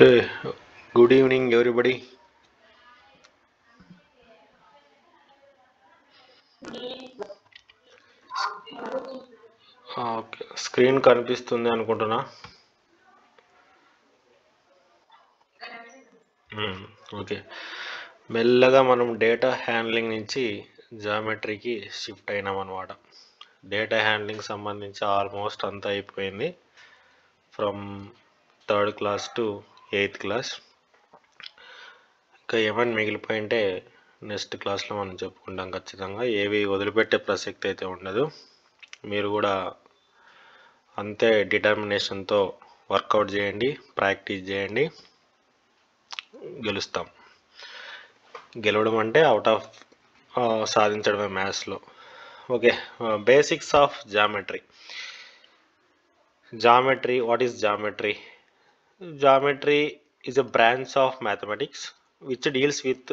Hey, good evening, everybody. Okay, screen కనిపిస్తుంది అనుకుంటున్నా. Okay, మెల్లగా మనం డేటా హ్యాండ్లింగ్ నుంచి జామెట్రీకి షిఫ్ట్ అయినాం అనమాట. డేటా హ్యాండ్లింగ్ సంబంధించి ఆల్మోస్ట్ అంతా అయిపోయింది, from 3rd class to 8th class. ఇంకా ఏమైనా మిగిలిపోయింటే నెక్స్ట్ క్లాస్లో మనం చెప్పుకుంటాం ఖచ్చితంగా. ఏవి వదిలిపెట్టే ప్రసక్తి అయితే ఉండదు. మీరు కూడా అంతే డిటర్మినేషన్తో వర్కౌట్ చేయండి, ప్రాక్టీస్ చేయండి, గెలుస్తాం. గెలవడం అంటే అవుట్ ఆఫ్ సాధించడమే మ్యాథ్స్లో. Okay, basics of geometry. What is geometry? Geometry is a branch of mathematics which deals with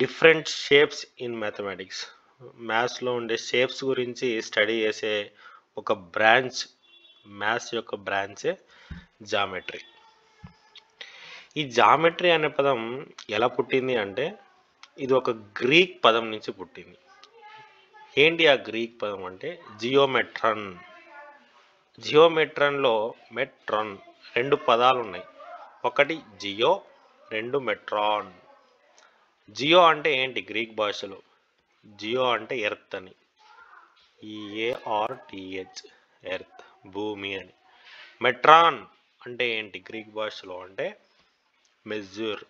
different shapes in mathematics. మ్యాథ్స్లో ఉండే షేప్స్ గురించి స్టడీ చేసే ఒక బ్రాంచ్, మ్యాథ్స్ యొక్క బ్రాంచే జామెట్రీ. ఈ జామెట్రీ అనే పదం ఎలా పుట్టింది అంటే, ఇది ఒక గ్రీక్ పదం నుంచి పుట్టింది. ఏంటి ఆ గ్రీక్ పదం అంటే జియోమెట్రన్. జియోమెట్రన్లో మెట్రాన్ 2 పదాలు ఉన్నాయి. ఒకటి జియో, 2 మెట్రాన్. జియో అంటే ఏంటి గ్రీక్ భాషలో? జియో అంటే ఎర్త్ అని, EARTH, ఎర్త్, భూమి అని. మెట్రాన్ అంటే ఏంటి గ్రీక్ భాషలో అంటే మెజూర్,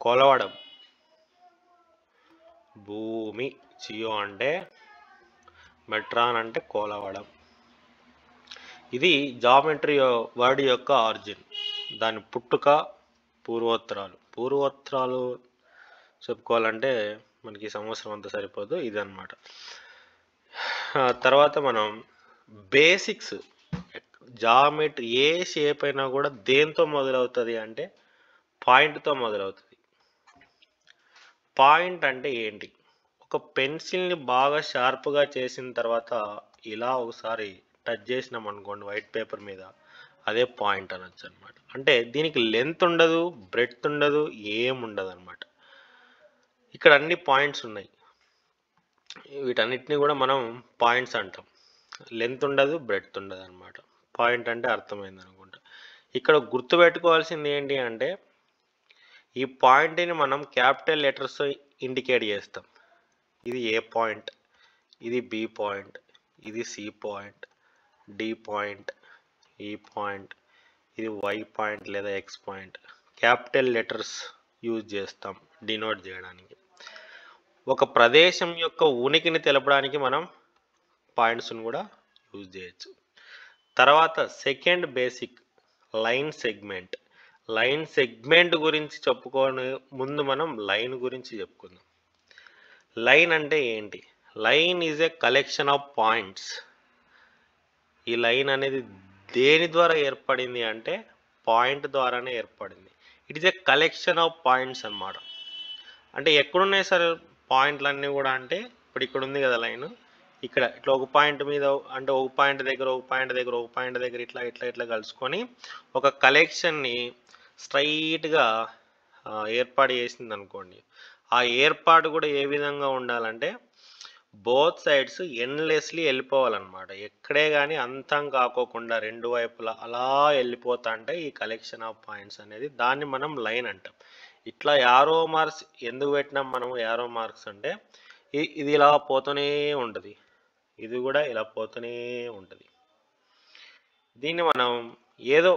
కొలవడం. భూమి. జియో అంటే, మెట్రాన్ అంటే కొలవడం. ఇది జామెట్రీ వర్డ్ యొక్క ఆరిజిన్, దాని పుట్టుక, పూర్వోత్తరాలు చెప్పుకోవాలంటే మనకి సంవత్సరం అంతా సరిపోదు, ఇదన్నమాట. తర్వాత మనం బేసిక్స్. జామెట్రీ ఏ షేప్ అయినా కూడా దేంతో మొదలవుతుంది అంటే పాయింట్తో మొదలవుతుంది. పాయింట్ అంటే ఏంటి? ఒక పెన్సిల్ని బాగా షార్ప్గా చేసిన తర్వాత ఇలా ఒకసారి టచ్ చేసినాం అనుకోండి వైట్ పేపర్ మీద, అదే పాయింట్ అనొచ్చు అనమాట. అంటే దీనికి లెంత్ ఉండదు, బ్రెడ్త్ ఉండదు, ఏముండదు అనమాట. ఇక్కడ అన్ని పాయింట్స్ ఉన్నాయి, వీటన్నిటిని కూడా మనం పాయింట్స్ అంటాం. లెంత్ ఉండదు, బ్రెడ్త్ ఉండదు అనమాట. పాయింట్ అంటే అర్థమైంది అనుకుంటా. ఇక్కడ గుర్తుపెట్టుకోవాల్సింది ఏంటి అంటే, ఈ పాయింట్ని మనం క్యాపిటల్ లెటర్స్ ఇండికేట్ చేస్తాం. ఇది ఏ పాయింట్, ఇది బి పాయింట్, ఇది సి పాయింట్, డి పాయింట్, ఈ పాయింట్, ఇది వై పాయింట్ లేదా X point. Capital letters use చేస్తాం డినోట్ చేయడానికి. ఒక ప్రదేశం యొక్క ఉనికిని తెలపడానికి మనం పాయింట్స్ను కూడా యూజ్ చేయొచ్చు. తర్వాత second basic, line segment. Line segment గురించి చెప్పుకోని ముందు మనం లైన్ గురించి చెప్పుకుందాం. లైన్ అంటే ఏంటి? Line is a collection of points. ఈ లైన్ అనేది దేని ద్వారా ఏర్పడింది అంటే పాయింట్ ద్వారానే ఏర్పడింది. It is a collection of points అన్నమాట. అంటే ఎక్కడున్నాయి సార్ పాయింట్లన్నీ కూడా అంటే, ఇప్పుడు ఇక్కడ ఉంది కదా లైన్, ఇక్కడ ఇట్లా ఒక పాయింట్ మీద, అంటే ఒక పాయింట్ దగ్గర ఒక పాయింట్ దగ్గర ఒక పాయింట్ దగ్గర ఇట్లా ఇట్లా ఇట్లా కలుసుకొని ఒక కలెక్షన్ని స్ట్రైట్గా ఏర్పాటు చేసింది అనుకోండి. ఆ ఏర్పాటు కూడా ఏ విధంగా ఉండాలంటే బోత్ సైడ్స్ ఎండ్లెస్లీ వెళ్ళిపోవాలన్నమాట. ఎక్కడే కానీ అంతం కాకోకుండా రెండు వైపులా అలా వెళ్ళిపోతా అంటే ఈ కలెక్షన్ ఆఫ్ పాయింట్స్ అనేది, దాన్ని మనం లైన్ అంటాం. ఇట్లా యారో మార్క్స్ ఎందుకు పెట్టినాం మనము? యారో మార్క్స్ అంటే ఇది ఇలా పోతూనే ఉంటుంది, ఇది కూడా ఇలా పోతూనే ఉంటుంది. దీన్ని మనం ఏదో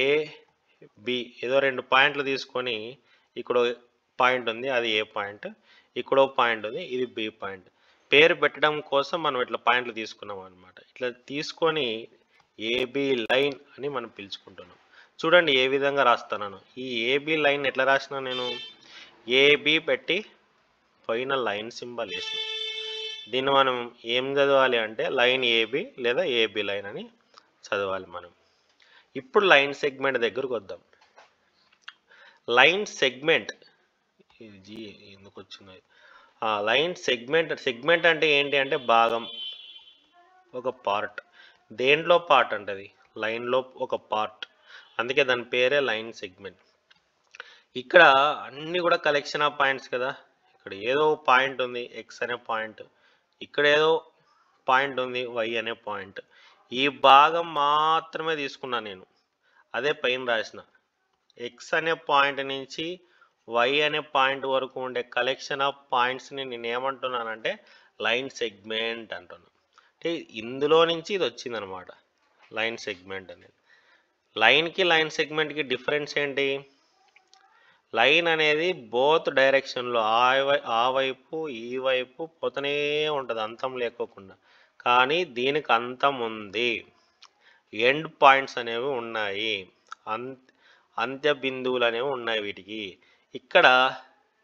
ఏ బి, ఏదో 2 పాయింట్లు తీసుకొని, ఇక్కడ పాయింట్ ఉంది అది ఏ పాయింట్, ఇక్కడో పాయింట్ ఉంది ఇది బి పాయింట్, పేరు పెట్టడం కోసం మనం ఇట్లా పాయింట్లు తీసుకున్నాం అనమాట. ఇట్లా తీసుకొని ఏబి లైన్ అని మనం పిలుచుకుంటున్నాం. చూడండి ఏ విధంగా రాస్తున్నాను. ఈ ఏబి లైన్ ఎట్లా రాసినా నేను? ఏబి పెట్టి పైన లైన్ సింబల్ వేసిన. దీన్ని మనం ఏం చదవాలి అంటే లైన్ ఏబి లేదా ఏబి లైన్ అని చదవాలి మనం. ఇప్పుడు లైన్ సెగ్మెంట్ దగ్గరకు వద్దాం. లైన్ సెగ్మెంట్ ఇది ఎందుకు వచ్చింది? లైన్ సెగ్మెంట్ అంటే ఏంటి అంటే భాగం, ఒక పార్ట్. దేంట్లో పార్ట్ అంటే అది లైన్లో ఒక పార్ట్. అందుకే దాని పేరే లైన్ సెగ్మెంట్. ఇక్కడ అన్నీ కూడా కలెక్షన్ ఆఫ్ పాయింట్స్ కదా. ఇక్కడ ఏదో పాయింట్ ఉంది ఎక్స్ అనే పాయింట్, ఇక్కడ ఏదో పాయింట్ ఉంది వై అనే పాయింట్. ఈ భాగం మాత్రమే తీసుకున్నా నేను, అదే పైన రాసిన. ఎక్స్ అనే పాయింట్ నుంచి వై అనే పాయింట్ వరకు ఉండే కలెక్షన్ ఆఫ్ పాయింట్స్ని నేను ఏమంటున్నానంటే లైన్ సెగ్మెంట్ అంటున్నాను. అంటే ఇందులో నుంచి ఇది వచ్చిందనమాట లైన్ సెగ్మెంట్ అనేది. లైన్కి లైన్ సెగ్మెంట్కి డిఫరెన్స్ ఏంటి? లైన్ అనేది బోత్ డైరెక్షన్లో ఆ వైపు ఈ వైపు పోతూనే ఉంటుంది అంతం లేకోకుండా. కానీ దీనికి అంతం ఉంది, ఎండ్ పాయింట్స్ అనేవి ఉన్నాయి, అంత్య బిందువులు అనేవి ఉన్నాయి వీటికి. ఇక్కడ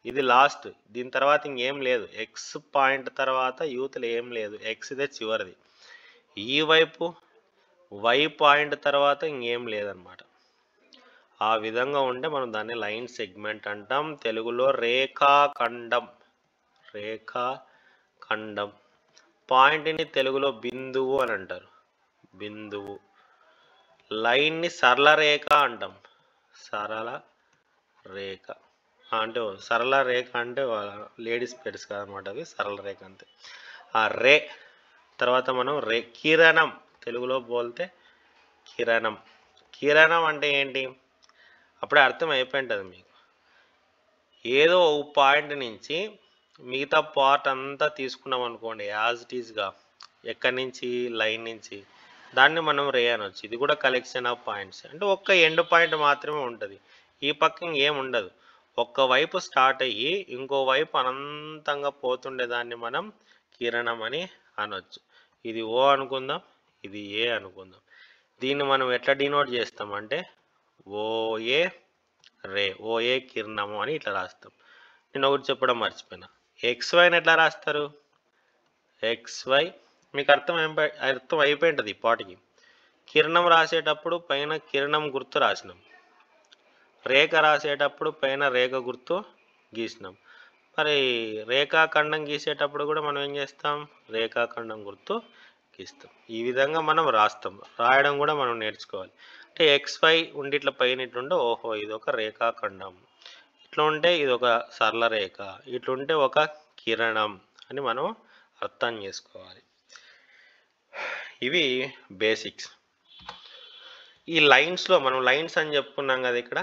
ఇది లాస్ట్, దీని తర్వాత ఇంకేం లేదు. ఎక్స్ పాయింట్ తర్వాత యూత్లో ఏం లేదు, ఎక్స్ ఇదే చివరిది. ఈ వైపు వై పాయింట్ తర్వాత ఇంకేం లేదనమాట. ఆ విధంగా ఉంటే మనం దాన్ని లైన్ సెగ్మెంట్ అంటాం. తెలుగులో రేఖాఖండం. రేఖాఖండం. పాయింట్ని తెలుగులో బిందువు అని అంటారు, బిందువు. లైన్ని సరళ రేఖ అంటాం, సరళ రేఖ. అంటే సరళ రేఖ అంటే లేడీస్ పేర్స్ కాదనమాట, అవి సరళ రేఖ అంతే. ఆ రే తర్వాత మనం కిరణం, తెలుగులో బోల్తే కిరణం. కిరణం అంటే ఏంటి? అప్పుడే అర్థం అయిపోయింటుంది మీకు. ఏదో ఒక పాయింట్ నుంచి మిగతా పార్ట్ అంతా తీసుకున్నాం అనుకోండి యాజ్ ఇట్ ఈస్గా, ఎక్కడి నుంచి లైన్ నుంచి, దాన్ని మనం రే అనొచ్చు. ఇది కూడా కలెక్షన్ ఆఫ్ పాయింట్స్. అంటే ఒక్క ఎండ్ పాయింట్ మాత్రమే ఉంటుంది, ఈ పక్క ఇంకేం ఉండదు. ఒక్క వైపు స్టార్ట్ అయ్యి ఇంకో వైపు అనంతంగా పోతుండే దాన్ని మనం కిరణం అని అనొచ్చు. ఇది ఓ అనుకుందాం, ఇది ఏ అనుకుందాం. దీన్ని మనం ఎట్లా డినోట్ చేస్తామంటే ఓఏ రే, ఓఏ కిరణము అని ఇట్లా రాస్తాం. నేను ఒకటి చెప్పడం మర్చిపోయినా, ఎక్స్వైని ఎట్లా రాస్తారు? ఎక్స్వై మీకు అర్థం అయిపోయి ఉంటుంది ఇప్పటికి. కిరణం రాసేటప్పుడు పైన కిరణం గుర్తు రాసినాం, రేఖ రాసేటప్పుడు పైన రేఖ గుర్తు గీసినాం. మరి రేఖాఖండం గీసేటప్పుడు కూడా మనం ఏం చేస్తాం? రేఖాఖండం గుర్తు గీస్తాం. ఈ విధంగా మనం రాస్తాం, రాయడం కూడా మనం నేర్చుకోవాలి. అంటే ఎక్స్వై ఉండి ఇట్లా పైన ఇట్లుంటే ఓహో ఇది ఒక రేఖాఖండం, ఇట్లా ఉంటే ఇది ఒక సరళ రేఖ, ఇట్లుంటే ఒక కిరణం అని మనం అర్థం చేసుకోవాలి. ఇవి బేసిక్స్. ఈ లైన్స్లో మనం లైన్స్ అని చెప్పుకున్నాం కదా, ఇక్కడ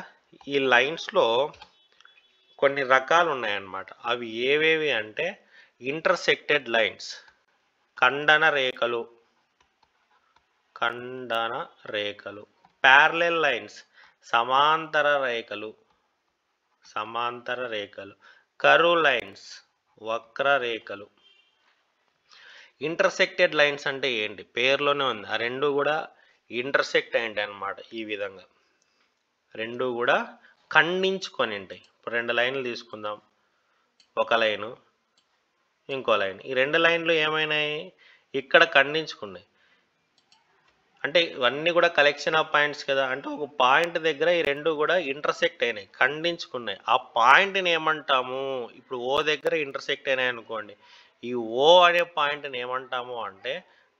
ఈ లైన్స్లో కొన్ని రకాలు ఉన్నాయన్నమాట. అవి ఏవేవి అంటే ఇంటర్సెక్టెడ్ లైన్స్, ఖండన రేఖలు, ఖండన రేఖలు. ప్యారలెల్ లైన్స్, సమాంతర రేఖలు, సమాంతర రేఖలు. కర్వ్ లైన్స్, వక్ర రేఖలు. ఇంటర్సెక్టెడ్ లైన్స్ అంటే ఏంటి? పేరులోనే ఉంది, ఆ రెండు కూడా ఇంటర్సెక్ట్ అయింటాయి అన్నమాట. ఈ విధంగా రెండు కూడా ఖండించుకొని ఉంటాయి. ఇప్పుడు రెండు లైన్లు తీసుకుందాం, ఒక లైను ఇంకో లైన్. ఈ రెండు లైన్లు ఏమైనాయి? ఇక్కడ ఖండించుకున్నాయి. అంటే ఇవన్నీ కూడా కలెక్షన్ ఆఫ్ పాయింట్స్ కదా. అంటే ఒక పాయింట్ దగ్గర ఈ రెండు కూడా ఇంటర్సెక్ట్ అయినాయి, ఖండించుకున్నాయి. ఆ పాయింట్ని ఏమంటాము? ఇప్పుడు ఓ దగ్గర ఇంటర్సెక్ట్ అయినాయి అనుకోండి, ఈ ఓ అనే పాయింట్ని ఏమంటాము అంటే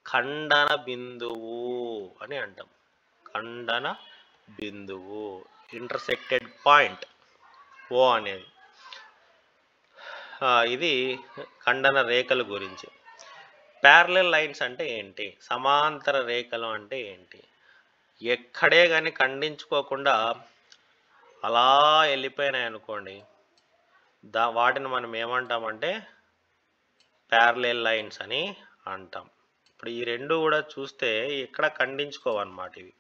ఖండన బిందువు అని అంటాం. ఖండన బిందువు, ఇంటర్సెక్టెడ్ పాయింట్ ఓ అనేది. ఇది ఖండన రేఖల గురించి. ప్యారలెల్ లైన్స్ అంటే ఏంటి? సమాంతర రేఖలు అంటే ఏంటి? ఎక్కడే కానీ ఖండించుకోకుండా అలా వెళ్ళిపోయినాయి అనుకోండి, వాటిని మనం ఏమంటామంటే ప్యారలెల్ లైన్స్ అని అంటాం. ఇప్పుడు ఈ రెండు కూడా చూస్తే ఎక్కడ ఖండించుకోవన్నమాట, ఇవి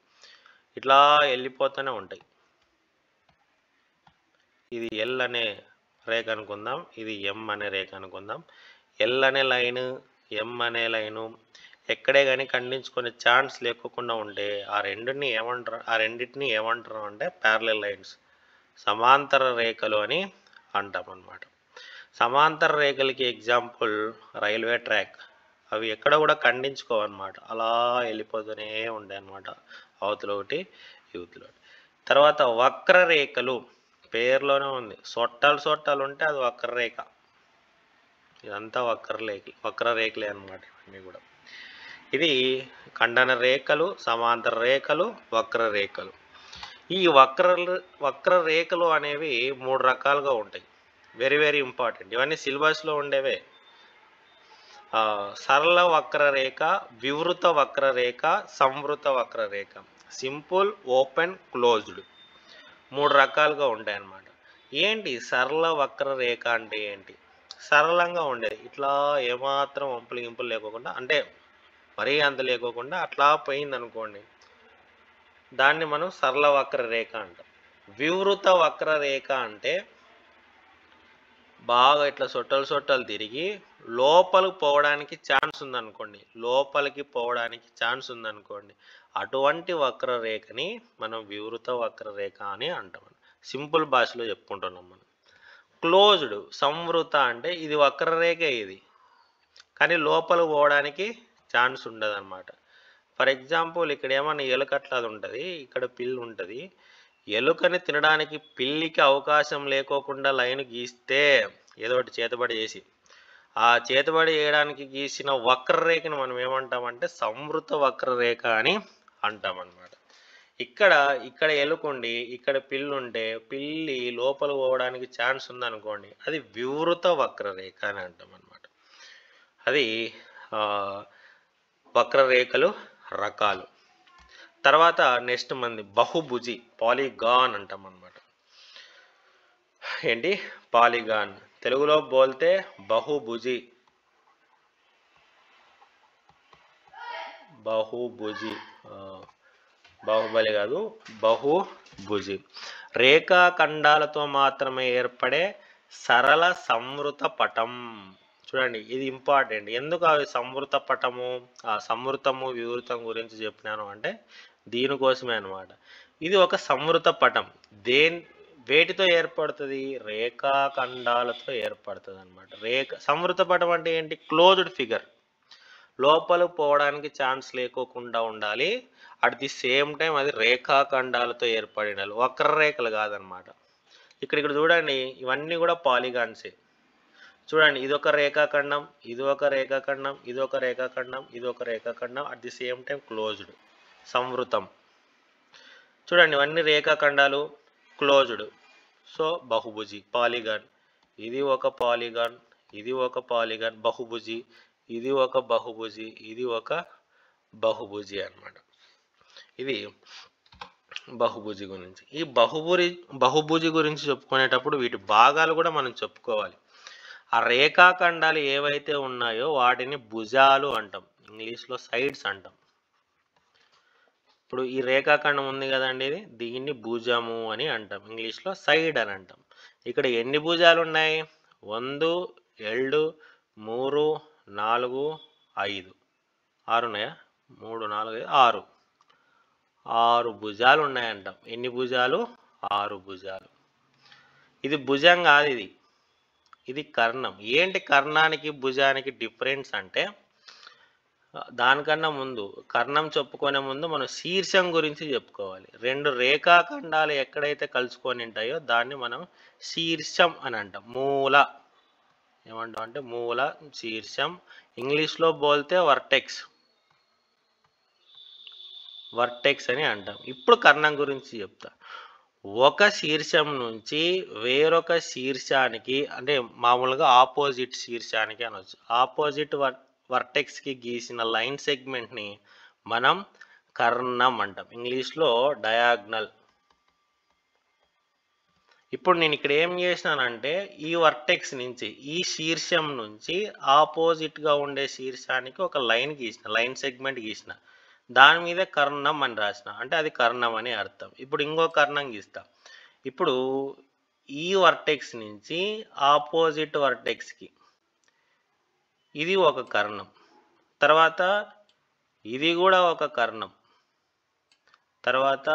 ఇట్లా వెళ్ళిపోతూనే ఉంటాయి. ఇది ఎల్ అనే రేఖ అనుకుందాం, ఇది ఎం అనే రేఖ అనుకుందాం. ఎల్ అనే లైను, ఎం అనే లైను ఎక్కడే కానీ ఖండించుకునే ఛాన్స్ లేకుండా ఉంటే ఆ రెండింటిని ఏమంటారు అంటే ప్యారలెల్ లైన్స్, సమాంతర రేఖలు అని అంటాం అన్నమాట. సమాంతర రేఖలకి ఎగ్జాంపుల్ రైల్వే ట్రాక్. అవి ఎక్కడ కూడా ఖండించుకోవన్నమాట, అలా వెళ్ళిపోతూనే ఉంటాయి అన్నమాట, అవతల ఒకటి యువతలో ఒకటి. తర్వాత వక్రరేఖలు, పేరులోనే ఉంది, సొట్టాలు ఉంటే అది వక్రరేఖ. ఇదంతా వక్రరేఖలే అన్నమాట ఇవన్నీ కూడా. ఇది ఖండన రేఖలు, సమాంతర రేఖలు, వక్రరేఖలు. ఈ వక్రరేఖలు అనేవి 3 రకాలుగా ఉంటాయి. Very very important. ఇవన్నీ సిలబస్లో ఉండేవే. సరళ వక్రరేఖ, వివృత వక్రరేఖ, సంవృత వక్రరేఖ. సింపుల్, ఓపెన్, క్లోజ్డ్ 3 రకాలుగా ఉంటాయి అన్నమాట. ఏంటి సరళ వక్రరేఖ అంటే ఏంటి? సరళంగా ఉండేది, ఇట్లా ఏమాత్రం వంపులు గింపులు లేకోకుండా, అంటే మరీ అంత లేకోకుండా అట్లా పోయింది అనుకోండి, దాన్ని మనం సరళ వక్రరేఖ అంటాం. వివృత వక్రరేఖ అంటే బాగా ఇట్లా సొట్టలు తిరిగి లోపలికి పోవడానికి ఛాన్స్ ఉందనుకోండి, అటువంటి వక్రరేఖని మనం వివృత వక్రరేఖ అని అంటాం. సింపుల్ భాషలో చెప్పుకుంటున్నాం మనం. క్లోజ్డ్ సంవృత అంటే ఇది వక్రరేఖ, ఇది కానీ లోపలికి పోవడానికి ఛాన్స్ ఉండదు అన్నమాట. ఫర్ ఎగ్జాంపుల్ ఇక్కడ ఏమన్నా ఎలుక అట్లా ఉంటుంది, ఇక్కడ పిల్లి ఉంటుంది. ఎలుకని తినడానికి పిల్లికి అవకాశం లేకోకుండా లైన్ గీస్తే, ఏదో ఒకటి చేతబడి చేసి ఆ చేతబడి చేయడానికి గీసిన వక్రరేఖని మనం ఏమంటామంటే సంవృత వక్రరేఖ అని అంటాం అన్నమాట. ఇక్కడ ఎలుకుండి ఇక్కడ పిల్లి ఉంటే, పిల్లి లోపల పోవడానికి ఛాన్స్ ఉందనుకోండి, అది వివృత వక్రరేఖ అని అంటాం అన్నమాట. అది వక్రరేఖలు రకాలు. తర్వాత నెక్స్ట్ మంది బహుభుజి, పాలిగాన్ అంటాం అన్నమాట. ఏంటి పాలిగాన్? తెలుగులో బోల్తే బహుభుజి. బాహుబలి కాదు, బహుభుజి. రేఖాఖండాలతో మాత్రమే ఏర్పడే సరళ సంవృత పటం. చూడండి, ఇది ఇంపార్టెంట్. ఎందుకు అవి సంవృత పటము, సంవృతము వివృతం గురించి చెప్పినాను అంటే దీనికోసమే అనమాట. ఇది ఒక సంవృత పటం. వేటితో ఏర్పడుతుంది? రేఖాఖండాలతో ఏర్పడుతుంది అనమాట. సంవృత పటం అంటే ఏంటి? క్లోజ్డ్ ఫిగర్, లోపల పోవడానికి ఛాన్స్ లేకోకుండా ఉండాలి. అట్ ది సేమ్ టైం అది రేఖాఖండాలతో ఏర్పడిన వక్రరేఖలు కాదనమాట. ఇక్కడ చూడండి, ఇవన్నీ కూడా పాలిగాన్సే. చూడండి, ఇదొక రేఖాఖండం, ఇది ఒక రేఖాఖండం, ఇది ఒక రేఖాఖండం, ఇది ఒక రేఖాఖండం, at the same time closed, సంవృతం. చూడండి, ఇవన్నీ రేఖాఖండాలు, క్లోజ్డ్. సో బహుభుజి, పాలిగాన్. ఇది ఒక పాలిగాన్, ఇది ఒక పాలిగాన్, బహుభుజి. ఇది ఒక బహుభుజి, ఇది ఒక బహుభుజి అన్నమాట. ఇది బహుభుజి గురించి. ఈ బహుభుజి గురించి చెప్పుకునేటప్పుడు వీటి భాగాలు కూడా మనం చెప్పుకోవాలి. ఆ రేఖాఖండాలు ఏవైతే ఉన్నాయో వాటిని భుజాలు అంటాం, ఇంగ్లీష్లో సైడ్స్ అంటాం. ఇప్పుడు ఈ రేఖాఖండం ఉంది కదండి, దీన్ని భుజము అని అంటాం, ఇంగ్లీష్లో సైడ్ అని అంటాం. ఇక్కడ ఎన్ని భుజాలు ఉన్నాయి? 1, 2, 3, 4, 5, 6 ఉన్నాయా? 3, 4, 5, 6 భుజాలు ఉన్నాయంటాం. ఎన్ని భుజాలు? 6 భుజాలు. ఇది భుజం కాదు, ఇది కర్ణం. ఏంటి కర్ణానికి భుజానికి డిఫరెన్స్ అంటే, దానికన్నా ముందు, కర్ణం చెప్పుకునే ముందు మనం శీర్షం గురించి చెప్పుకోవాలి. 2 రేఖాఖండాలు ఎక్కడైతే కలుసుకొని ఉంటాయో దాన్ని మనం శీర్షం అని అంటాం. మూల ఏమంటాం అంటే మూల, శీర్షం. ఇంగ్లీష్లో బోల్తే వర్టెక్స్ అని అంటాం. ఇప్పుడు కర్ణం గురించి చెప్తా. ఒక శీర్షం నుంచి వేరొక శీర్షానికి, అంటే మామూలుగా ఆపోజిట్ శీర్షానికి అనవచ్చు, ఆపోజిట్ వర్టెక్స్కి గీసిన లైన్ సెగ్మెంట్ని మనం కర్ణం అంటాం, ఇంగ్లీష్లో డయాగ్నల్. ఇప్పుడు నేను ఇక్కడ ఏం చేసినానంటే, ఈ వర్టెక్స్ నుంచి, ఈ శీర్షం నుంచి ఆపోజిట్గా ఉండే శీర్షానికి ఒక లైన్ గీసిన, లైన్ సెగ్మెంట్ గీసిన, దాని మీద కర్ణం అని రాసిన, అంటే అది కర్ణం అని అర్థం. ఇప్పుడు ఇంకో కర్ణం గీస్తా. ఇప్పుడు ఈ వర్టెక్స్ నుంచి ఆపోజిట్ వర్టెక్స్కి ఇది ఒక కర్ణం, తర్వాత ఇది కూడా ఒక కర్ణం, తర్వాత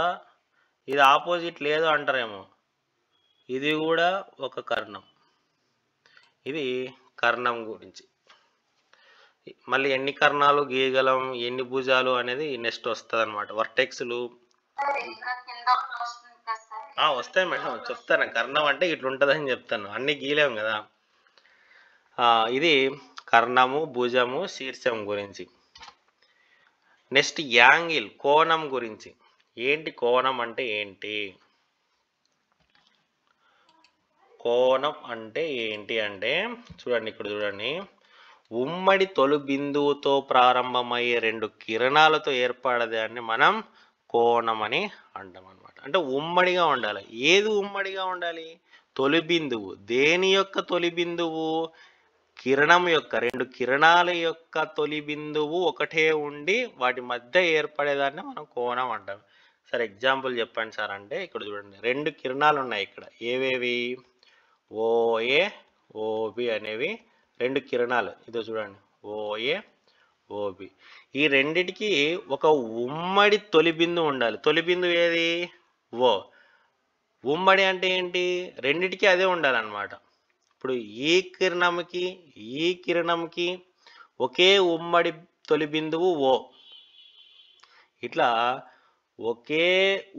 ఇది ఆపోజిట్ లేదు అంటారేమో, ఇది కూడా ఒక కర్ణం. ఇది కర్ణం గురించి. మళ్ళీ ఎన్ని కర్ణాలు గీయగలం, ఎన్ని భుజాలు అనేది నెక్స్ట్ వస్తుంది అనమాట. వర్టెక్స్లు వస్తాయి మేడం, చెప్తాను. కర్ణం అంటే ఇట్లుంటుందని చెప్తాను, అన్ని గీయలేము కదా. ఇది కర్ణము, భుజము, శీర్షం గురించి. నెక్స్ట్ యాంగిల్, కోణం గురించి. ఏంటి కోణం అంటే ఏంటి? కోణం అంటే ఏంటి అంటే చూడండి, ఇక్కడ చూడండి, ఉమ్మడి తొలి బిందువుతో ప్రారంభమయ్యే రెండు కిరణాలతో ఏర్పడదాన్ని మనం కోణం అని అంటాం అనమాట. అంటే ఉమ్మడిగా ఉండాలి. ఏది ఉమ్మడిగా ఉండాలి? తొలి బిందువు. దేని యొక్క తొలి బిందువు? కిరణం యొక్క, రెండు కిరణాల యొక్క తొలి బిందువు ఒకటే ఉండి వాటి మధ్య ఏర్పడేదాన్ని మనం కోణం అంటాం. సార్ ఎగ్జాంపుల్ చెప్పండి సార్ అంటే, ఇక్కడ చూడండి, రెండు కిరణాలు ఉన్నాయి ఇక్కడ. ఏవేవి? ఓఏ ఓబి అనేవి రెండు కిరణాలు. ఇదో చూడండి, ఓఏ ఓబి. ఈ రెండిటికి ఒక ఉమ్మడి తొలి బిందువు ఉండాలి. తొలి బిందువు ఏది? ఓ. ఉమ్మడి అంటే ఏంటి? రెండిటికి అదే ఉండాలన్నమాట. ఇప్పుడు ఈ కిరణంకి ఒకే ఉమ్మడి తొలి బిందువు ఓ. ఇట్లా ఒకే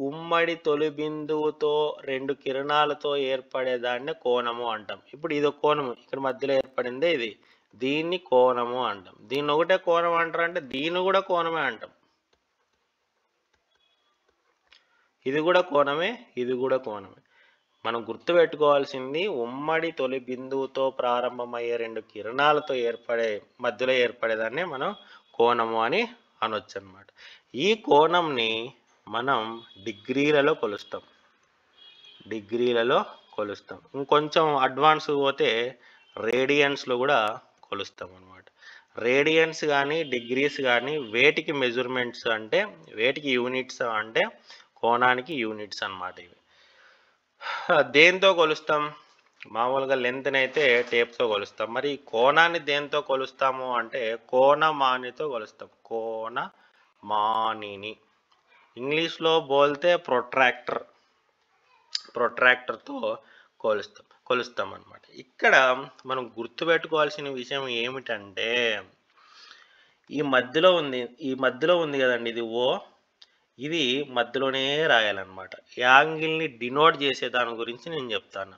ఉమ్మడి తొలి బిందువుతో రెండు కిరణాలతో ఏర్పడేదాన్ని కోణము అంటాం. ఇప్పుడు ఇది కోణము, ఇక్కడ మధ్యలో ఏర్పడిందే ఇది, దీన్ని కోణము అంటాం. దీన్ని ఒకటే కోణం అంటారు అంటే దీన్ని కూడా కోణమే అంటాం. ఇది కూడా కోణమే, ఇది కూడా కోణమే. మనం గుర్తుపెట్టుకోవాల్సింది, ఉమ్మడి తొలి బిందువుతో ప్రారంభమయ్యే రెండు కిరణాలతో మధ్యలో ఏర్పడేదాన్ని మనం కోణము అని అనొచ్చు అన్నమాట. ఈ కోణంని మనం డిగ్రీలలో కొలుస్తాం. ఇంకొంచెం అడ్వాన్స్ పోతే రేడియన్స్లో కూడా కొలుస్తాం అన్నమాట. రేడియన్స్ కానీ డిగ్రీస్ కానీ వేటికి మెజర్మెంట్స్ అంటే, వేటికి యూనిట్స్ అంటే కోణానికి యూనిట్స్ అన్నమాట. ఇవి దేంతో కొలుస్తాం? మామూలుగా లెంత్ని అయితే టేప్తో కొలుస్తాం. మరి కోణాన్ని దేంతో కొలుస్తాము అంటే కోణమానితో కొలుస్తాం. కోణమానిని ఇంగ్లీష్లో బోల్తే ప్రొట్రాక్టర్తో కొలుస్తాం అన్నమాట. ఇక్కడ మనం గుర్తుపెట్టుకోవాల్సిన విషయం ఏమిటంటే, ఈ మధ్యలో ఉంది కదండి, ఇది ఓ. ఇది మధ్యలోనే రాయాలన్నమాట. యాంగిల్ని డినోట్ చేసే దాని గురించి నేను చెప్తాను.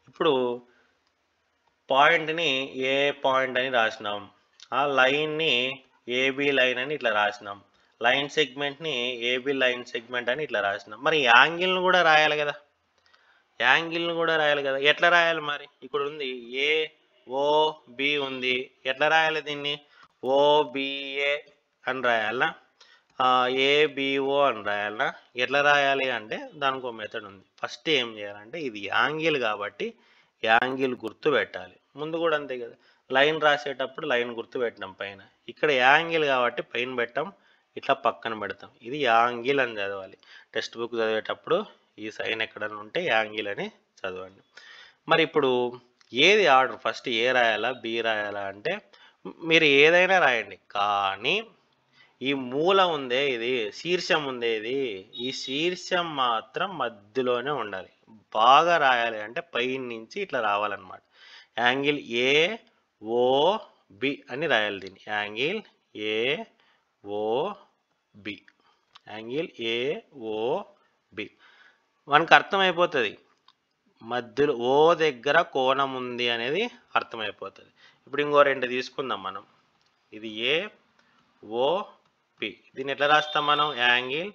ఇప్పుడు పాయింట్ని ఏ పాయింట్ అని రాసినాం, ఆ లైన్ని ఏబి లైన్ అని ఇట్లా రాసినాం, లైన్ సెగ్మెంట్ని ఏబి లైన్ సెగ్మెంట్ అని ఇట్లా రాసినాం. మరి యాంగిల్ని కూడా రాయాలి కదా. ఎట్లా రాయాలి మరి? ఇక్కడ ఉంది ఏఓబి ఉంది, ఎట్లా రాయాలి దీన్ని? ఓబిఏ అని రాయాలా, ఏబిఓ అని రాయాలా? ఎట్లా రాయాలి అంటే దానికి ఒక మెథడ్ ఉంది. ఫస్ట్ ఏం చేయాలంటే, ఇది యాంగిల్ కాబట్టి యాంగిల్ గుర్తు పెట్టాలి. ముందు కూడా అంతే కదా, లైన్ రాసేటప్పుడు లైన్ గుర్తు పెట్టినాం పైన. ఇక్కడ యాంగిల్ కాబట్టి పైన పెట్టాం, ఇట్లా పక్కన పెడతాం. ఇది యాంగిల్ అని చదవాలి. టెక్స్ట్ బుక్ చదివేటప్పుడు ఈ సైన్ ఎక్కడైనా ఉంటే యాంగిల్ అని చదవండి. మరి ఇప్పుడు ఏది ఆర్డర్? ఫస్ట్ ఏ రాయాలా బి రాయాలా అంటే మీరు ఏదైనా రాయండి, కానీ ఈ మూల ఉందే, ఇది శీర్షం ఉందే, ఈ శీర్షం మాత్రం మధ్యలోనే ఉండాలి. బాగా రాయాలి అంటే పైన నుంచి ఇట్లా రావాలన్నమాట. యాంగిల్ ఏఓబి అని రాయాలి దీన్ని. Angle AOB, angle AOB. మనకు అర్థమైపోతుంది మధ్యలో ఓ దగ్గర కోణం ఉంది అనేది అర్థమైపోతుంది. ఇప్పుడు ఇంకో రెండు తీసుకుందాం మనం. ఇది ఏఓపి, దీన్ని ఎట్లా రాస్తాం మనం? Angle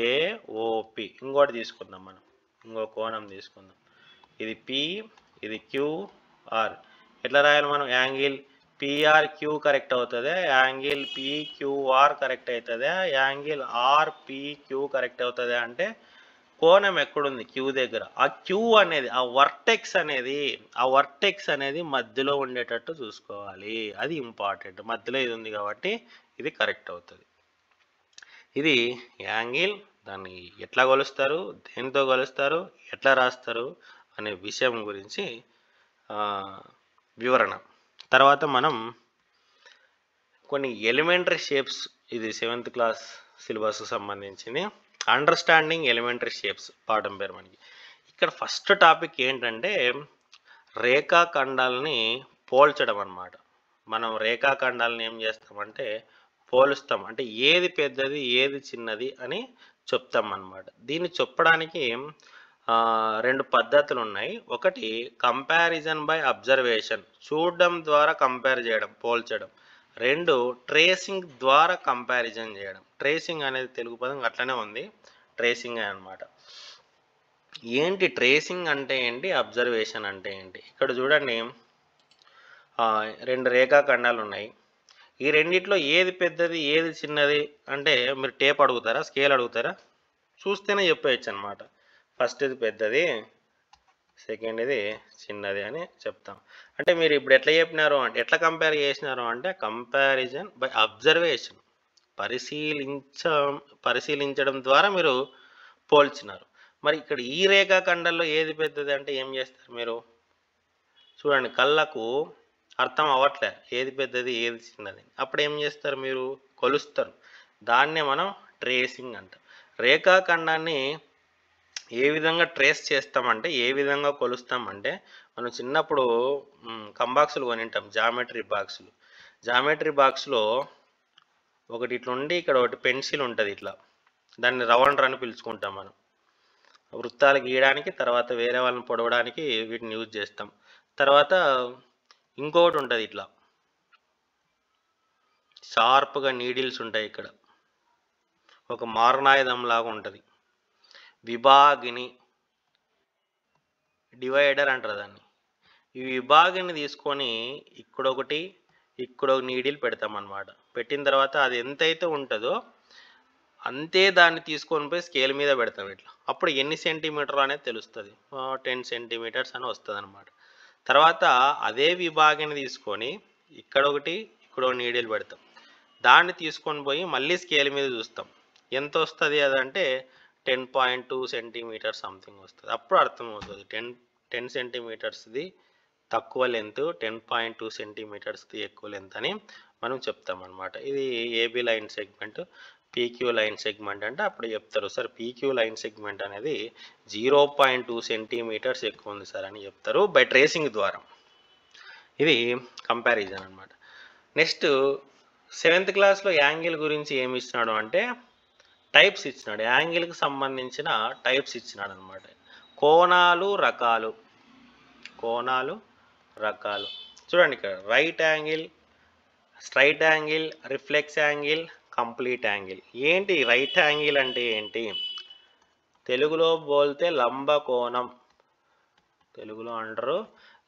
AOP. ఇంకోటి తీసుకుందాం మనం, ఇంకో కోణం తీసుకుందాం. ఇది పి, ఇది క్యూఆర్. ఎట్లా రాయాలి మనం? యాంగిల్ పిఆర్ క్యూ కరెక్ట్ అవుతుందా? యాంగిల్ పిక్యూఆర్ కరెక్ట్ అవుతుందా? యాంగిల్ ఆర్పిక్యూ కరెక్ట్ అవుతుందా అంటే కోణం ఎక్కడుంది? క్యూ దగ్గర. ఆ క్యూ అనేది, ఆ వర్టెక్స్ అనేది మధ్యలో ఉండేటట్టు చూసుకోవాలి. అది ఇంపార్టెంట్. మధ్యలో ఇది ఉంది కాబట్టి ఇది కరెక్ట్ అవుతుంది. ఇది యాంగిల్. దాన్ని ఎట్లా కొలుస్తారు, దేనితో కొలుస్తారు, ఎట్లా రాస్తారు అనే విషయం గురించి వివరణ. తర్వాత మనం కొన్ని ఎలిమెంటరీ షేప్స్, ఇది 7th క్లాస్ సిలబస్కి సంబంధించింది. అండర్స్టాండింగ్ ఎలిమెంటరీ షేప్స్ పాఠం పేరు మనకి. ఇక్కడ ఫస్ట్ టాపిక్ ఏంటంటే రేఖాఖండాలని పోల్చడం అన్నమాట. మనం రేఖాఖండాలను ఏం చేస్తామంటే పోలుస్తాం. అంటే ఏది పెద్దది ఏది చిన్నది అని చెప్తాం అన్నమాట. దీన్ని చెప్పడానికి రెండు పద్ధతులు ఉన్నాయి. ఒకటి కంపారిజన్ బై అబ్జర్వేషన్, చూడడం ద్వారా కంపేర్ చేయడం, పోల్చడం. రెండు ట్రేసింగ్ ద్వారా కంపారిజన్ చేయడం. ట్రేసింగ్ అనేది తెలుగు పదం అట్లనే ఉంది. ట్రేసింగ్ అనమాట. ఏంటి ట్రేసింగ్ అంటే ఏంటి, అబ్జర్వేషన్ అంటే ఏంటి? ఇక్కడ చూడండి, రెండు రేఖాఖండాలు ఉన్నాయి. ఈ రెండిట్లో ఏది పెద్దది ఏది చిన్నది అంటే మీరు టేప్ అడుగుతారా, స్కేల్ అడుగుతారా? చూస్తేనే చెప్పేయచ్చు అనమాట. ఫస్ట్ ఇది పెద్దది, సెకండ్ ఇది చిన్నది అని చెప్తాం. అంటే మీరు ఇప్పుడు ఎట్లా చెప్పినారు అంటే, ఎట్లా కంపేర్ చేసినారు అంటే కంపారిజన్ బై అబ్జర్వేషన్, పరిశీలించడం ద్వారా మీరు పోల్చినారు. మరి ఇక్కడ ఈ రేఖాఖండంలో ఏది పెద్దది అంటే ఏం చేస్తారు మీరు? చూడండి, కళ్ళకు అర్థం అవ్వట్లే ఏది పెద్దది ఏది చిన్నది. అప్పుడు ఏం చేస్తారు మీరు? కొలుస్తారు. దాన్నే మనం ట్రేసింగ్ అంటాం. రేఖాఖండాన్ని ఏ విధంగా ట్రేస్ చేస్తామంటే, ఏ విధంగా కొలుస్తామంటే, మనం చిన్నప్పుడు కంబాక్సులు కొనింటాం, జామెట్రీ బాక్సులు. జామెట్రీ బాక్స్లో ఒకటి ఇట్లా ఉండి ఇక్కడ ఒకటి పెన్సిల్ ఉంటుంది ఇట్లా, దాన్ని రౌండర్ అని పిలుచుకుంటాం మనం. వృత్తాలు గీయడానికి, తర్వాత వేరే వాళ్ళని పొడవడానికి వీటిని యూజ్ చేస్తాం. తర్వాత ఇంకొకటి ఉంటుంది ఇట్లా షార్ప్గా నీడిల్స్ ఉంటాయి, ఇక్కడ ఒక మారణాయుధం లాగా ఉంటుంది. విభాగిని, డివైడర్ అంటారు దాన్ని. ఈ విభాగిని తీసుకొని ఇక్కడొకటి ఇక్కడొక నీడిల్ పెడతాం అన్నమాట. పెట్టిన తర్వాత అది ఎంతైతే ఉంటుందో అంతే దాన్ని తీసుకొని పోయి స్కేల్ మీద పెడతాం ఇట్లా. అప్పుడు ఎన్ని సెంటీమీటర్లు అనేది తెలుస్తుంది. 10 సెంటీమీటర్స్ అని వస్తుంది అనమాట. తర్వాత అదే విభాగిని తీసుకొని ఇక్కడొకటి ఇక్కడొక నీడిల్ పెడతాం. దాన్ని తీసుకొని పోయి మళ్ళీ స్కేల్ మీద చూస్తాం, ఎంత వస్తుంది అదంటే 10.2 సెంటీమీటర్ సంథింగ్ వస్తుంది. అప్పుడు అర్థమవుతుంది 10 సెంటీమీటర్స్ది తక్కువ లెంత్, 10.2 సెంటీమీటర్స్ది ఎక్కువ లెంత్ అని మనం చెప్తామన్నమాట. ఇది AB line segment, PQ line segment అంటే అప్పుడు చెప్తారు, సార్ పీక్యూ లైన్ సెగ్మెంట్ అనేది 0.2 సెంటీమీటర్స్ ఎక్కువ ఉంది సార్ అని చెప్తారు బై ట్రేసింగ్ ద్వారా. ఇది కంపారిజన్ అనమాట. నెక్స్ట్ 7th క్లాస్లో యాంగిల్ గురించి ఏమి ఇచ్చినాడు అంటే టైప్స్ ఇచ్చినాడు. యాంగిల్కి సంబంధించిన టైప్స్ ఇచ్చినాడు అనమాట. కోణాలు రకాలు. చూడండి, ఇక్కడ right angle, straight angle, reflex angle, complete angle. ఏంటి రైట్ యాంగిల్ అంటే ఏంటి? తెలుగులో బోల్తే లంబకోణం, తెలుగులో అంటారు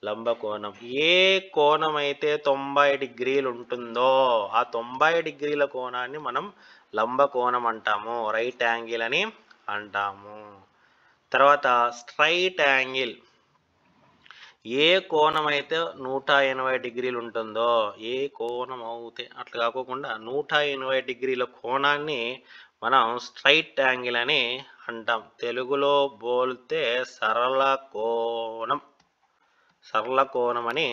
లంబకోణం. ఏ కోణం అయితే 90 డిగ్రీలు ఉంటుందో ఆ 90 డిగ్రీల కోణాన్ని మనం లంబకోణం అంటాము, రైట్ యాంగిల్ అని అంటాము. తర్వాత స్ట్రైట్ యాంగిల్, ఏ కోణం అయితే 180 డిగ్రీలు ఉంటుందో, ఏ కోణం అవుతే అట్లా కాకోకుండా 180 డిగ్రీల కోణాన్ని మనం స్ట్రైట్ యాంగిల్ అని అంటాం. తెలుగులో బోల్తే సరళ కోణం అని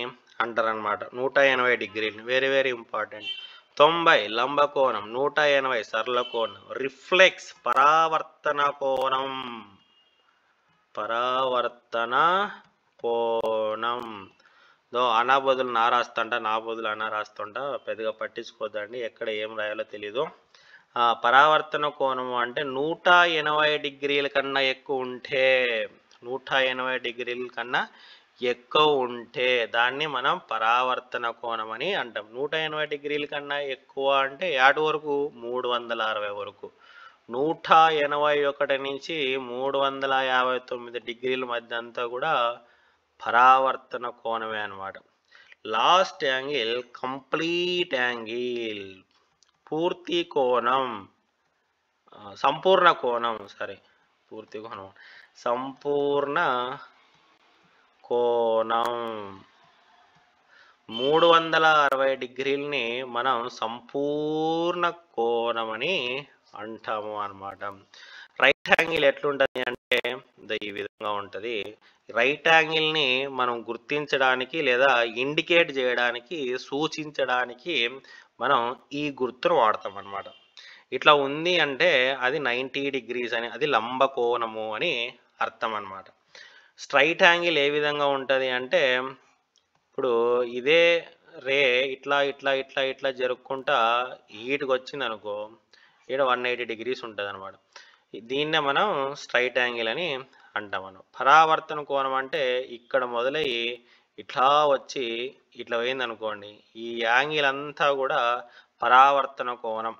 అంటారనమాట. 180 డిగ్రీలు వెరీ వెరీ ఇంపార్టెంట్. 90 లంబకోణం, 180 సరళ కోణం. రిఫ్లెక్స్ పరావర్తన కోణం, అనా బదులు నా రాస్తుంటా, నా బదులు అనా రాస్తుంటా, పెద్దగా పట్టించుకోద్దండి, ఎక్కడ ఏం రాయాలో తెలీదు. పరావర్తన కోణము అంటే 180 డిగ్రీల కన్నా ఎక్కువ ఉంటే, 180 డిగ్రీల కన్నా ఎక్కువ ఉంటే దాన్ని మనం పరావర్తన కోణం అని అంటాం. 180 డిగ్రీల కన్నా ఎక్కువ అంటే యాటి వరకు? 360 వరకు. 181 నుంచి 359 డిగ్రీల మధ్య అంతా కూడా పరావర్తన కోణమే అనమాట. లాస్ట్ యాంగిల్ కంప్లీట్ యాంగిల్, పూర్తి కోణం, సంపూర్ణ కోణం, పూర్తి కోణం, సంపూర్ణ కోణం. 360 డిగ్రీలని మనం సంపూర్ణ కోణం అని అంటాము అన్నమాట. రైట్ యాంగిల్ ఎట్లుంటుంది అంటే ఈ విధంగా ఉంటుంది. రైట్ యాంగిల్ని మనం గుర్తించడానికి లేదా ఇండికేట్ చేయడానికి, సూచించడానికి మనం ఈ గుర్తును వాడతాం అన్నమాట. ఇట్లా ఉంది అంటే అది 90 డిగ్రీస్ అని, అది లంబకోణము అని అర్థం అన్నమాట. స్ట్రైట్ యాంగిల్ ఏ విధంగా ఉంటుంది అంటే, ఇప్పుడు ఇదే రే ఇట్లా ఇట్లా ఇట్లా ఇట్లా జరుపుకుంటా ఈటికి వచ్చింది అనుకో, ఇక్కడ 180 డిగ్రీస్ ఉంటుంది అనమాట. దీన్నే మనం స్ట్రైట్ యాంగిల్ అని అంటాం. మనం పరావర్తన కోణం అంటే ఇక్కడ మొదలయ్యి ఇట్లా వచ్చి ఇట్లా పోయింది అనుకోండి, ఈ యాంగిల్ అంతా కూడా పరావర్తన కోణం.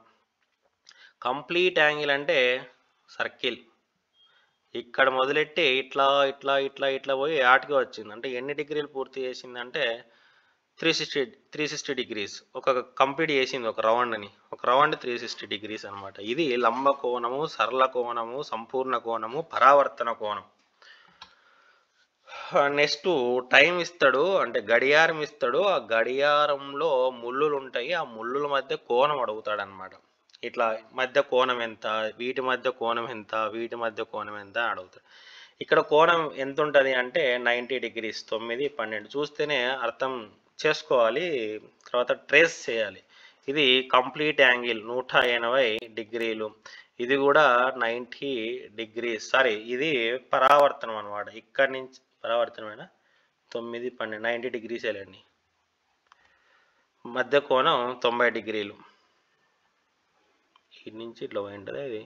కంప్లీట్ యాంగిల్ అంటే సర్కిల్, ఇక్కడ మొదలెట్టి ఇట్లా ఇట్లా ఇట్లా ఇట్లా పోయి ఆటికి వచ్చింది. అంటే ఎన్ని డిగ్రీలు పూర్తి చేసిందంటే 360 డిగ్రీస్ ఒక కంప్లీట్ చేసింది ఒక రౌండ్ని. ఒక రౌండ్ 360 డిగ్రీస్ అనమాట. ఇది లంబ కోణము, సరళ కోణము, సంపూర్ణ కోణము, పరావర్తన కోణం. నెక్స్ట్ టైం ఇస్తాడు, అంటే గడియారం ఇస్తాడు. ఆ గడియారంలో ముళ్ళులు ఉంటాయి. ఆ ముళ్ళుల మధ్య కోణం అడుగుతాడు అనమాట. ఇట్లా మధ్య కోణం ఎంత, వీటి మధ్య కోణం ఎంత, వీటి మధ్య కోణం ఎంత అని అడుగుతాడు. ఇక్కడ కోణం ఎంత ఉంటుంది అంటే 90 డిగ్రీస్. 9, 12 చూస్తేనే అర్థం చేసుకోవాలి, తర్వాత ట్రేస్ చేయాలి. ఇది కంప్లీట్ యాంగిల్ 180 డిగ్రీలు. ఇది కూడా 90 డిగ్రీస్. సారీ, ఇది పరావర్తనం అనమాట. ఇక్కడి నుంచి పరావర్తనమైన 9, 12 90 డిగ్రీస్ వెళ్ళండి. మధ్య కోణం 90 డిగ్రీలు. ఇటు నుంచి ఇట్లా పోయింటుంది ఇది.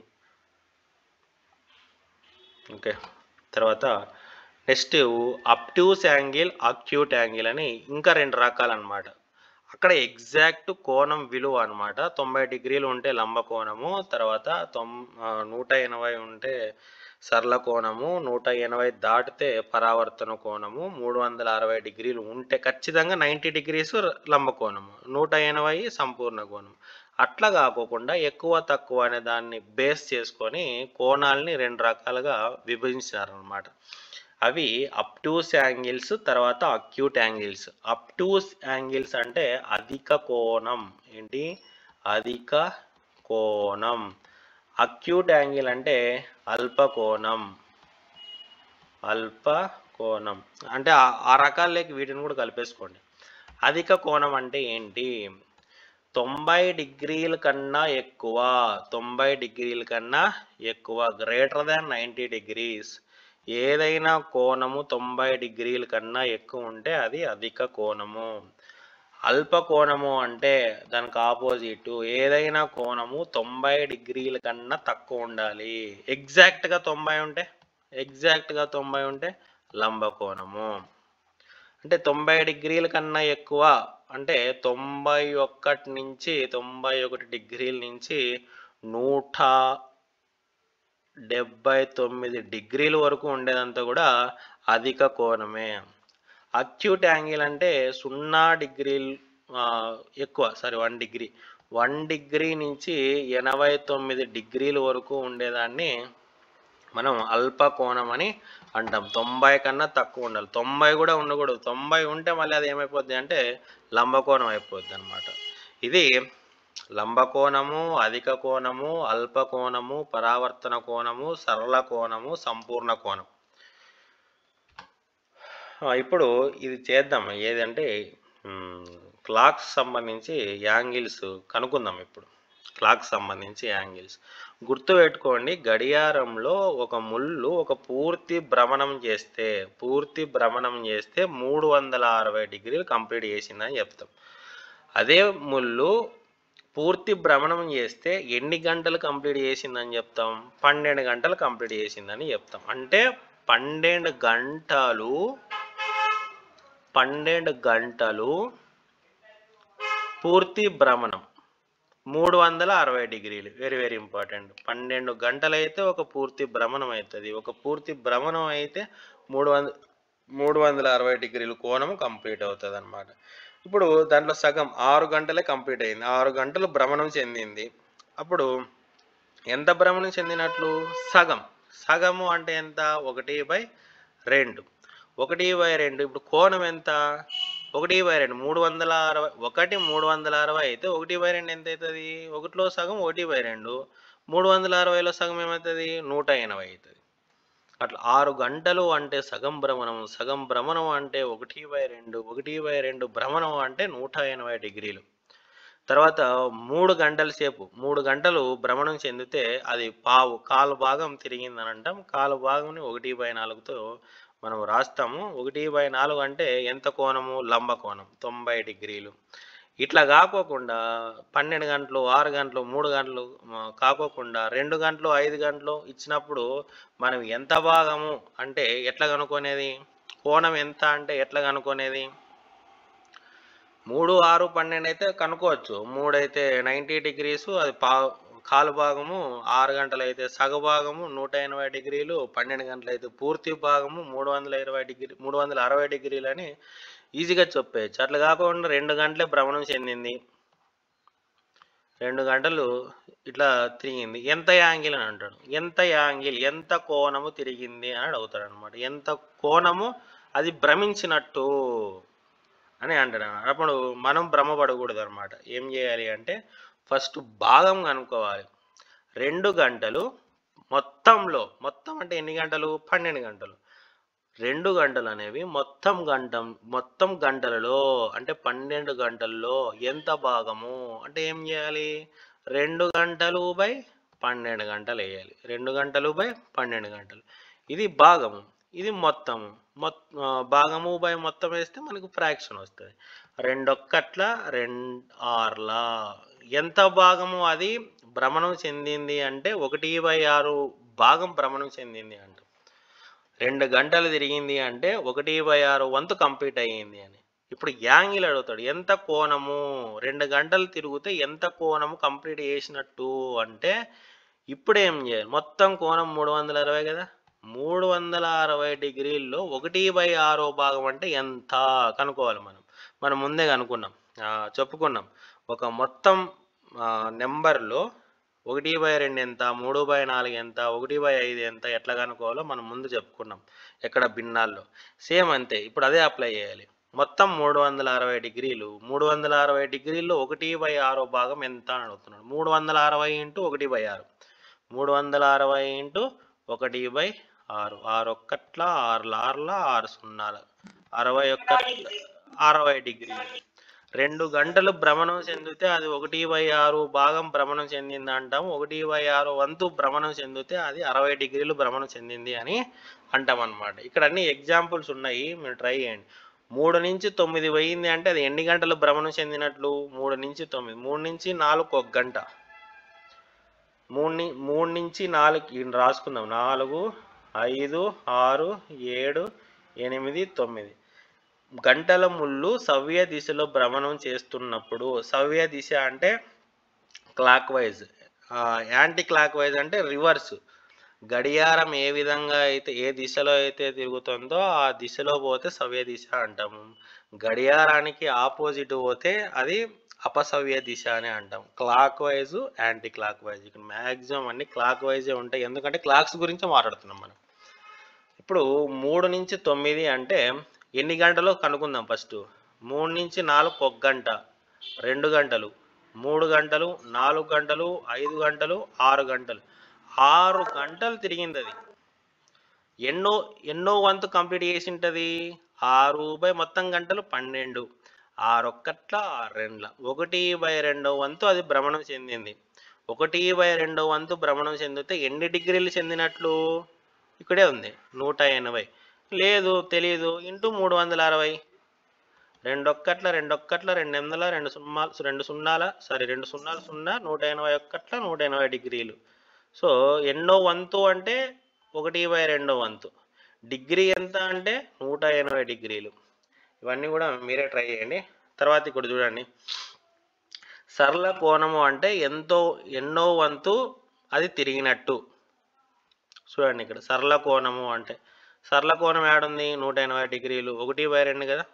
ఓకే, తర్వాత next obtuse angle, acute angle అని ఇంకా 2 రకాలన్నమాట. అక్కడ ఎగ్జాక్ట్ కోణం విలువ అనమాట. 90 డిగ్రీలు ఉంటే లంబ కోణము, తర్వాత 180 ఉంటే సరళ కోణము, 180 దాటితే పరావర్తన కోణము, 360 డిగ్రీలు ఉంటే ఖచ్చితంగా 90 డిగ్రీస్ లంబ కోణము, 180 సంపూర్ణ కోణం. అట్లా కాకోకుండా ఎక్కువ తక్కువ అనే దాన్ని బేస్ చేసుకొని కోణాలని 2 రకాలుగా విభజించారనమాట. అవి అబ్ట్యూస్ యాంగిల్స్, తర్వాత అక్యూట్ యాంగిల్స్. అబ్ట్యూస్ యాంగిల్స్ అంటే అధిక కోణం. ఏంటి? అధిక కోణం. అక్యూట్ యాంగిల్ అంటే అల్ప కోణం. అల్ప కోణం అంటే ఆ రకాలకి వీటిని కూడా కలిపేసుకోండి. అధిక కోణం అంటే ఏంటి? 90 డిగ్రీల కన్నా ఎక్కువ, 90 డిగ్రీల కన్నా ఎక్కువ, గ్రేటర్ దాన్ 90 డిగ్రీస్. ఏదైనా కోణము 90 డిగ్రీల కన్నా ఎక్కువ ఉంటే అది అధిక కోణము. అల్ప కోణము అంటే దానికి ఆపోజిట్. ఏదైనా కోణము 90 డిగ్రీల కన్నా తక్కువ ఉండాలి. ఎగ్జాక్ట్గా 90 ఉంటే లంబ కోణము. అంటే 90 డిగ్రీల కన్నా ఎక్కువ అంటే 91 నుంచి 91 డిగ్రీల నుంచి 179 డిగ్రీల వరకు ఉండేదంతా కూడా అధిక కోణమే. అక్యూట్ యాంగిల్ అంటే 0 డిగ్రీలు ఎక్కువ, సారీ 1 డిగ్రీ, 1 డిగ్రీ నుంచి 89 డిగ్రీల వరకు ఉండేదాన్ని మనం అల్ప కోణం అని అంటాం. 90 కన్నా తక్కువ ఉండాలి. 90 కూడా ఉండకూడదు. 90 ఉంటే మళ్ళీ అది ఏమైపోద్ది అంటే లంబకోణం అయిపోద్ది అనమాట. ఇది లంబకోణము, అధిక కోణము, అల్ప కోణము, పరావర్తన కోణము, సరళ కోణము, సంపూర్ణ కోణం. ఇప్పుడు ఇది చేద్దాం. ఏదంటే క్లాక్స్ సంబంధించి యాంగిల్స్ కనుక్కుందాం. ఇప్పుడు క్లాక్ సంబంధించి యాంగిల్స్ గుర్తుపెట్టుకోండి. గడియారంలో ఒక ముళ్ళు ఒక పూర్తి భ్రమణం చేస్తే 360 డిగ్రీలు కంప్లీట్ చేసిందని చెప్తాం. అదే ముళ్ళు పూర్తి భ్రమణం చేస్తే ఎన్ని గంటలు కంప్లీట్ చేసిందని చెప్తాం? 12 గంటలు కంప్లీట్ చేసిందని చెప్తాం. అంటే 12 గంటలు పూర్తి భ్రమణం 360 డిగ్రీలు. Very very important. 12 గంటలు అయితే ఒక పూర్తి భ్రమణం అవుతుంది. ఒక పూర్తి భ్రమణం అయితే 360 డిగ్రీలు కోణం కంప్లీట్ అవుతుంది అనమాట. ఇప్పుడు దాంట్లో సగం 6 గంటలే కంప్లీట్ అయింది. 6 గంటలు భ్రమణం చెందింది. అప్పుడు ఎంత భ్రమణం చెందినట్లు? సగము అంటే ఎంత? 1/2. 1/2. ఇప్పుడు కోణం ఎంత? 1/2. 360. 360 అయితే 1/2 ఎంత అవుతుంది? 1లో సగం 1/2. 360లో సగం ఏమవుతుంది? 180 అవుతుంది. అట్లా 6 గంటలు అంటే సగం భ్రమణం అంటే 1/2. 1/2 భ్రమణం అంటే 180 డిగ్రీలు. తర్వాత 3 గంటల సేపు 3 గంటలు భ్రమణం చెందితే అది కాలు భాగం తిరిగిందని అంటాం. కాలు భాగంని 1/4తో మనం రాస్తాము. 1/4 అంటే ఎంత కోణము? లంబ కోణం 90 డిగ్రీలు. ఇట్లా కాకోకుండా 12 గంటలు, 6 గంటలు, 3 గంటలు కాకోకుండా 2 గంటలు, 5 గంటలు ఇచ్చినప్పుడు మనం ఎంత భాగము అంటే ఎట్లా కనుక్కునేది? కోణం ఎంత అంటే ఎట్లా కనుక్కునేది? 3, 6, 12 అయితే కనుక్కోవచ్చు. 3 అయితే 90 డిగ్రీస్, అది కాలు భాగము 6 గంటలైతే సగ భాగము 180 డిగ్రీలు, 12 గంటలైతే పూర్తి భాగము 360 డిగ్రీలని ఈజీగా చెప్పేయచ్చు. అట్లా కాకుండా 2 గంటలే భ్రమణం చెందింది, 2 గంటలు ఇట్లా తిరిగింది, ఎంత యాంగిల్ అని అంటాడు. ఎంత యాంగిల్, ఎంత కోణము తిరిగింది అని అడుగుతాడు అనమాట. ఎంత కోణము అది భ్రమించినట్టు అని అంటాడు. అప్పుడు మనం భ్రమపడకూడదు అనమాట. ఏం చేయాలి అంటే ఫస్ట్ భాగం కనుక్కోవాలి. 2 గంటలు మొత్తం అంటే ఎన్ని గంటలు? 12 గంటలు. 2 గంటలు అనేవి మొత్తం గంటలలో అంటే 12 గంటల్లో ఎంత భాగము అంటే ఏం చేయాలి? 2 గంటలు బై 12 గంటలు వేయాలి. 2 గంటలు బై 12 గంటలు. ఇది భాగము, ఇది మొత్తము. భాగము బై మొత్తం వేస్తే మనకు ఫ్రాక్షన్ వస్తుంది. 2 ఒక్కట్ల 2 ఆర్ల. ఎంత భాగము అది భ్రమణం చెందింది అంటే 1/6 భాగం భ్రమణం చెందింది అంట. 2 గంటలు తిరిగింది అంటే 1/6 వంతు కంప్లీట్ అయ్యింది అని. ఇప్పుడు యాంగిల్ అడుగుతాడు. ఎంత కోణము, 2 గంటలు తిరిగితే ఎంత కోణము కంప్లీట్ చేసినట్టు అంటే ఇప్పుడు ఏం చేయాలి? మొత్తం కోణం 360 కదా, 360 డిగ్రీల్లో 1/6 భాగం అంటే ఎంత కనుక్కోవాలి. మనం ముందే చెప్పుకున్నాం. ఒక మొత్తం నెంబర్లో 1/2 ఎంత, 3/4 ఎంత, 1/5 ఎంత ఎట్లా కనుక్కోవాలో మనం ముందు చెప్పుకున్నాం ఎక్కడ భిన్నాల్లో. సేమ్ అంతే, ఇప్పుడు అదే అప్లై చేయాలి. మొత్తం 360 డిగ్రీలు, 360 డిగ్రీల్లో 1/6 భాగం ఎంత అని అడుగుతున్నాడు. 360 ఇంటూ 1/6, 360 ఇంటూ 1/6, 6 ఒక్కట్ల 6 ఆర్ల 6 సున్నాల 60 డిగ్రీలు. 2 గంటలు భ్రమణం చెందితే అది 1/6 భాగం భ్రమణం చెందింది అంటాము. 1/6 వంతు భ్రమణం చెందితే అది 60 డిగ్రీలు భ్రమణం చెందింది అని అంటాం అన్నమాట. ఇక్కడ అన్ని ఎగ్జాంపుల్స్ ఉన్నాయి, మీరు ట్రై చేయండి. 3 నుంచి 9 పోయింది అంటే అది ఎన్ని గంటలు భ్రమణం చెందినట్లు? 3 నుంచి 9, 3 నుంచి 4 1 గంట, 3 నుంచి 4 రాసుకుందాం. 4, 5, 6, 7, 8, 9 గంటల ముళ్ళు సవ్య దిశలో భ్రమణం చేస్తున్నప్పుడు, సవ్య దిశ అంటే clock wise, anti clock wise అంటే రివర్స్. గడియారం ఏ విధంగా అయితే ఏ దిశలో అయితే తిరుగుతుందో ఆ దిశలో పోతే సవ్య దిశ అంటాము. గడియారానికి ఆపోజిట్ పోతే అది అపసవ్య దిశ అని అంటాం. Clock wise, anti clock wise. ఇక్కడ మ్యాక్సిమం అన్ని క్లాక్ వైజే ఉంటాయి, ఎందుకంటే క్లాక్స్ గురించి మాట్లాడుతున్నాం మనం. ఇప్పుడు 3 నుంచి 9 అంటే ఎన్ని గంటలో కనుక్కుందాం ఫస్ట్. 3 నుంచి 4 1 గంట, 2 గంటలు, 3 గంటలు, 4 గంటలు, 5 గంటలు, 6 గంటలు. 6 గంటలు తిరిగింది అది. ఎన్నో వంతు కంప్లీట్ చేసి ఉంటుంది? 6 బై మొత్తం గంటలు 12, 6 ఒక్కట్ల 6 రెండ్ల 1/2 వంతు అది భ్రమణం చెందింది. 1/2 వంతు భ్రమణం చెందితే ఎన్ని డిగ్రీలు చెందినట్లు? ఇక్కడే ఉంది 180. లేదు, తెలియదు. ఇంటూ 360, 2 ఒక్కట్ల 2 ఒక్కట్ల 2 ఎనిమిదిల 2 సున్నాల 181 180 డిగ్రీలు. సో ఎన్నో వంతు అంటే 1/2 వంతు. డిగ్రీ ఎంత అంటే 180 డిగ్రీలు. ఇవన్నీ కూడా మీరే ట్రై చేయండి. తర్వాత ఇక్కడ చూడండి, సరళ కోణము అంటే ఎన్నో వంతు అది తిరిగినట్టు. చూడండి ఇక్కడ సరళ కోణము అంటే, సరళ కోణం ఏడుంది? 180 డిగ్రీలు. 1/2 కదా,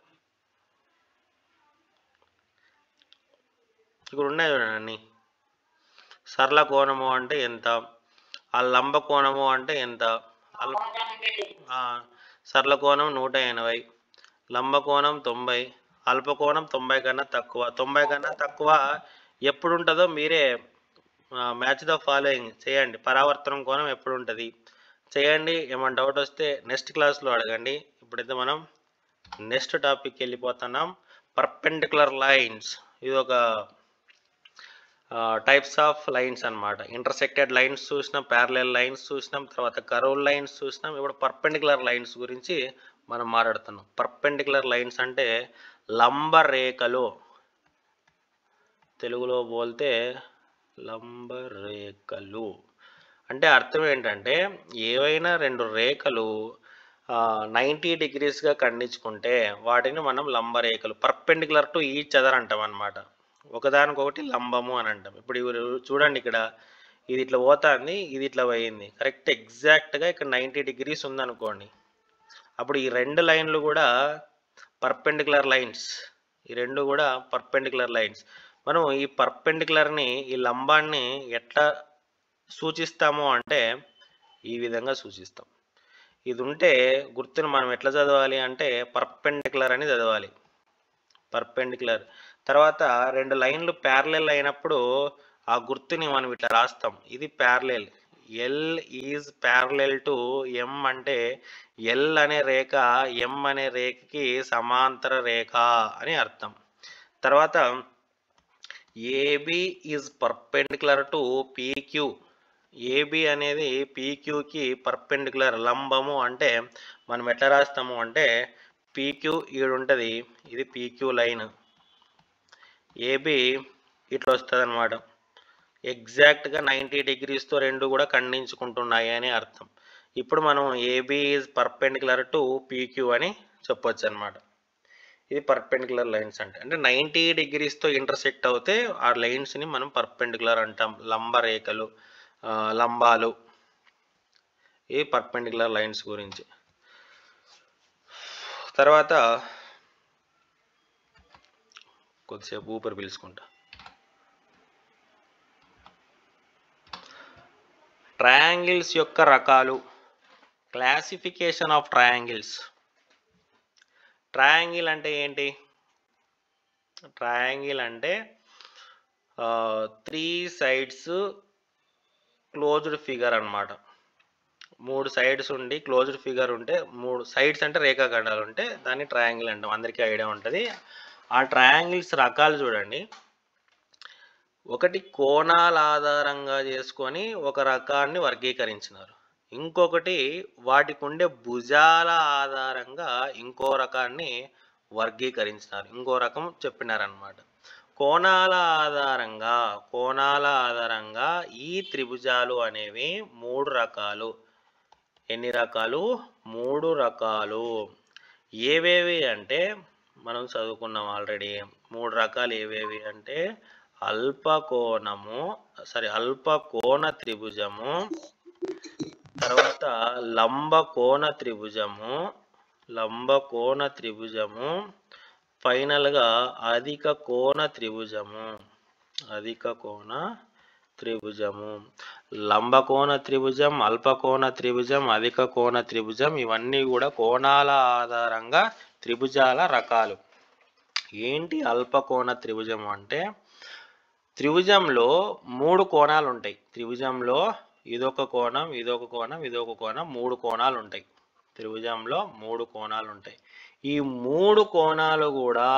ఇక్కడ ఉన్నాయి చూడండి. సరళ కోణము అంటే ఎంత, ఆ లంబ కోణము అంటే ఎంత? సరళ కోణం 180, లంబ కోణం 90, అల్పకోణం 90 కన్నా తక్కువ. 90 కన్నా తక్కువ ఎప్పుడు ఉంటుందో మీరే మ్యాచ్ ద ఫాలోయింగ్ చేయండి. పరావర్తనం కోణం ఎప్పుడు ఉంటుంది చేయండి. ఏమైనా డౌట్ వస్తే నెక్స్ట్ క్లాస్లో అడగండి. ఇప్పుడైతే మనం నెక్స్ట్ టాపిక్కి వెళ్ళిపోతున్నాం. Perpendicular lines. ఇది ఒక టైప్స్ ఆఫ్ లైన్స్ అన్నమాట. ఇంటర్సెక్టెడ్ లైన్స్ చూసినాం, ప్యారలల్ లైన్స్ చూసినాం, తర్వాత కర్వ్ లైన్స్ చూసినాం. ఇప్పుడు పర్పెండిక్యులర్ లైన్స్ గురించి మనం మాట్లాడుతున్నాం. పర్పెండిక్యులర్ లైన్స్ అంటే లంబ రేఖలు, తెలుగులో బోల్తే లంబ రేఖలు అంటే అర్థం ఏంటంటే ఏవైనా 2 రేఖలు 90 డిగ్రీస్గా ఖండించుకుంటే వాటిని మనం లంబ రేఖలు, పర్పెండిక్యులర్ టు ఈచ్ అదర్ అంటాం అన్నమాట. ఒకదానికొకటి లంబము అని అంటాం. ఇప్పుడు చూడండి, ఇక్కడ ఇది ఇట్లా పోతుంది, ఇది ఇట్లా పోయింది, కరెక్ట్ ఎగ్జాక్ట్గా ఇక్కడ 90 degrees ఉందనుకోండి. అప్పుడు ఈ రెండు లైన్లు కూడా పర్పెండిక్యులర్ లైన్స్, ఈ రెండు కూడా పర్పెండిక్యులర్ లైన్స్. మనం ఈ పర్పెండిక్యులర్ని, ఈ లంబాన్ని ఎట్లా సూచిస్తాము అంటే ఈ విధంగా సూచిస్తాం. ఇది ఉంటే గుర్తును మనం ఎట్లా చదవాలి అంటే పర్పెండిక్యులర్ అని చదవాలి. పర్పెండిక్యులర్ తర్వాత రెండు లైన్లు ప్యారలెల్ అయినప్పుడు ఆ గుర్తుని మనం ఇట్లా రాస్తాం. ఇది parallel, l is parallel to m అంటే ఎల్ అనే రేఖ ఎం అనే రేఖకి సమాంతర రేఖ అని అర్థం. తర్వాత AB is perpendicular to PQ, AB అనేది పీక్యూకి పర్పెండిక్యులర్ లంబము అంటే మనం ఎట్లా రాస్తాము అంటే పీక్యూ ఈడు ఉంటుంది, ఇది పీక్యూ లైన్, ఏబి ఇట్లా వస్తుంది అనమాట. ఎగ్జాక్ట్గా 90 degreesతో రెండు కూడా ఖండించుకుంటున్నాయి అని అర్థం. ఇప్పుడు మనం AB is perpendicular to PQ అని చెప్పొచ్చు అనమాట. ఇది పర్పెండిక్యులర్ లైన్స్ అంటే 90 degreesతో ఇంటర్సెక్ట్ అవుతే ఆ లైన్స్ని మనం పర్పెండిక్యులర్ అంటాం. లంబ రేఖలు, లంబాలు, ఈ పర్పెండిక్యులర్ లైన్స్ గురించి. తర్వాత కొద్దిసేపు ఊపిరి పీల్చుకుంటా. ట్రయాంగిల్స్ యొక్క రకాలు, క్లాసిఫికేషన్ ఆఫ్ ట్రయాంగిల్స్. ట్రయాంగిల్ అంటే ఏంటి? ట్రయాంగిల్ అంటే 3 sides క్లోజ్డ్ ఫిగర్ అన్నమాట. 3 sides ఉండి క్లోజ్డ్ ఫిగర్ ఉంటే, 3 sides అంటే రేఖాఖండాలు ఉంటే దాన్ని ట్రయాంగిల్ అంటాం. అందరికీ ఐడియా ఉంటుంది. ఆ ట్రయాంగిల్స్ రకాలు చూడండి. ఒకటి కోణాల ఆధారంగా చేసుకొని ఒక రకాన్ని వర్గీకరించినారు. ఇంకొకటి వాటికి ఉండే భుజాల ఆధారంగా ఇంకో రకాన్ని వర్గీకరించినారు, ఇంకో రకం చెప్పినారనమాట. కోణాల ఆధారంగా ఈ త్రిభుజాలు అనేవి 3 రకాలు. ఎన్ని రకాలు? 3 రకాలు. ఏవేవి అంటే మనం చదువుకున్నాం ఆల్రెడీ. 3 రకాలు ఏవేవి అంటే అల్పకోణ త్రిభుజము, తర్వాత లంబకోణ త్రిభుజము, ఫైనల్గా అధిక కోణ త్రిభుజము. లంబకోణ త్రిభుజం, అల్పకోణ త్రిభుజం, అధిక కోణ త్రిభుజం, ఇవన్నీ కూడా కోణాల ఆధారంగా త్రిభుజాల రకాలు. ఏంటి అల్పకోణ త్రిభుజం అంటే త్రిభుజంలో 3 కోణాలు ఉంటాయి. త్రిభుజంలో ఇదొక కోణం, ఇదొక కోణం, ఇదొక కోణం, 3 కోణాలు ఉంటాయి. త్రిభుజంలో 3 కోణాలు ఉంటాయి. ఈ 3 కోణాలు కూడా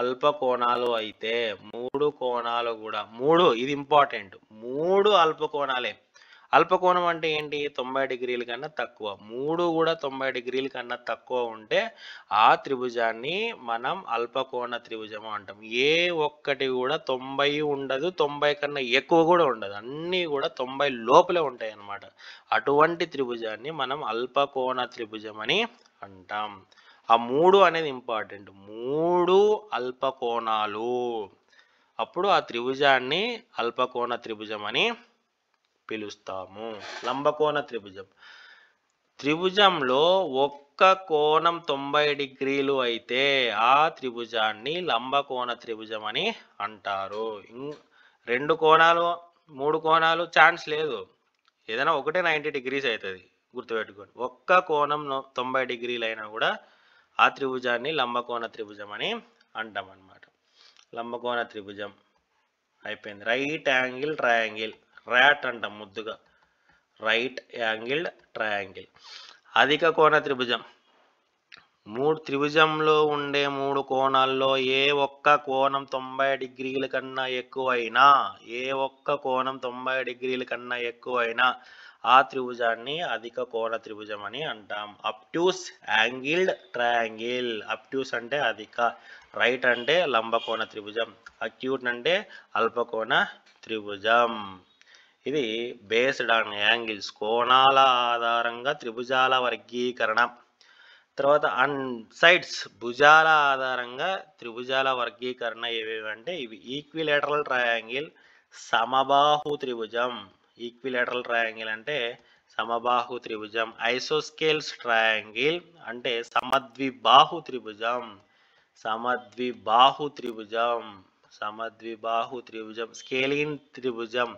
అల్పకోణాలు అయితే 3 కోణాలు కూడా 3, ఇది ఇంపార్టెంట్, 3 అల్పకోణాలే. అల్పకోణం అంటే ఏంటి? 90 degrees కన్నా తక్కువ. 3 కూడా 90 degrees కన్నా తక్కువ ఉంటే ఆ త్రిభుజాన్ని మనం అల్పకోణ త్రిభుజము అంటాం. ఏ ఒక్కటి కూడా 90 ఉండదు, 90 కన్నా ఎక్కువ కూడా ఉండదు, అన్నీ కూడా 90 లోపలే ఉంటాయి అన్నమాట. అటువంటి త్రిభుజాన్ని మనం అల్పకోణ త్రిభుజం అని అంటాం. ఆ 3 అనేది ఇంపార్టెంట్. 3 అల్పకోణాలు, అప్పుడు ఆ త్రిభుజాన్ని అల్పకోణ త్రిభుజం అని పిలుస్తాము. లంబకోణ త్రిభుజంలో ఒక్క కోణం 90 degrees అయితే ఆ త్రిభుజాన్ని లంబకోణ త్రిభుజం అని అంటారు. 2 కోణాలు 3 కోణాలు ఛాన్స్ లేదు, ఏదైనా ఒకటే 90 degrees అవుతుంది, గుర్తుపెట్టుకోండి. ఒక్క కోణం 90 degrees అయినా కూడా ఆ త్రిభుజాన్ని లంబకోణ త్రిభుజం అని అంటాం అన్నమాట. లంబకోణ త్రిభుజం అయిపోయింది. రైట్ యాంగిల్ ట్రయాంగిల్, ర్యాట్ అంటాం ముద్దుగా, రైట్ యాంగిల్డ్ ట్రయాంగిల్. అధిక కోణ త్రిభుజం, త్రిభుజంలో ఉండే 3 కోణాల్లో ఏ ఒక్క కోణం 90 degrees కన్నా ఎక్కువైనా ఆ త్రిభుజాన్ని అధిక కోణ త్రిభుజం అని అంటాం. అబ్ట్యూస్ యాంగిల్డ్ ట్రయాంగిల్, అబ్ట్యూస్ అంటే అధిక, రైట్ అంటే లంబకోణ త్రిభుజం, అక్యూట్ అంటే అల్పకోణ త్రిభుజం. ఇది బేస్డ్ ఆన్ యాంగిల్స్, కోణాల ఆధారంగా త్రిభుజాల వర్గీకరణ. తర్వాత సైడ్స్, భుజాల ఆధారంగా త్రిభుజాల వర్గీకరణ ఏవేవి అంటే ఇవి ఈక్విలేటరల్ ట్రయాంగిల్, సమబాహు త్రిభుజం. ఈక్విలేటరల్ ట్రయాంగిల్ అంటే సమబాహు త్రిభుజం. ఐసోస్కేల్స్ ట్రయాంగిల్ అంటే సమద్విబాహు త్రిభుజం. సమద్విబాహు త్రిభుజం. సమద్విబాహు త్రిభుజం. స్కేలిన్ త్రిభుజం.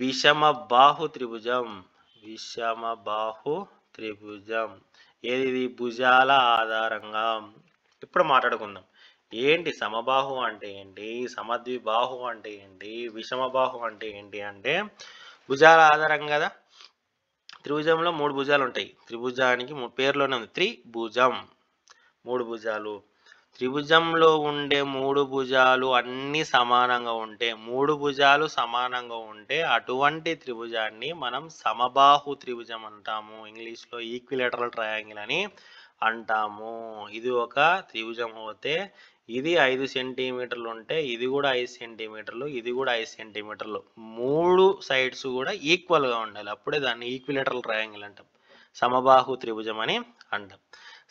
విషమబాహు త్రిభుజం. విషమబాహు త్రిభుజం. ఏది భుజాల ఆధారంగా. ఇప్పుడు మాట్లాడుకుందాం. ఏంటి సమబాహు అంటే ఏంటి, సమద్విబాహు అంటే ఏంటి, విషమబాహు అంటే ఏంటి అంటే భుజాల ఆధారం కదా. త్రిభుజంలో 3 భుజాలు ఉంటాయి. త్రిభుజానికి పేరులోనే ఉంది త్రిభుజం, 3 భుజాలు. త్రిభుజంలో ఉండే 3 భుజాలు అన్నీ సమానంగా ఉంటే, 3 భుజాలు సమానంగా ఉంటే అటువంటి త్రిభుజాన్ని మనం సమబాహు త్రిభుజం అంటాము. ఇంగ్లీష్లో ఈక్విలేటరల్ ట్రయాంగిల్ అని అంటాము. ఇది ఒక త్రిభుజం అయితే ఇది 5 సెంటీమీటర్లు ఉంటే ఇది కూడా 5 సెంటీమీటర్లు, ఇది కూడా 5 సెంటీమీటర్లు. 3 సైడ్స్ కూడా ఈక్వల్గా ఉండాలి. అప్పుడే దాన్ని ఈక్విలేటరల్ ట్రయాంగిల్ అంటాం. సమబాహు త్రిభుజం అని అంటాం.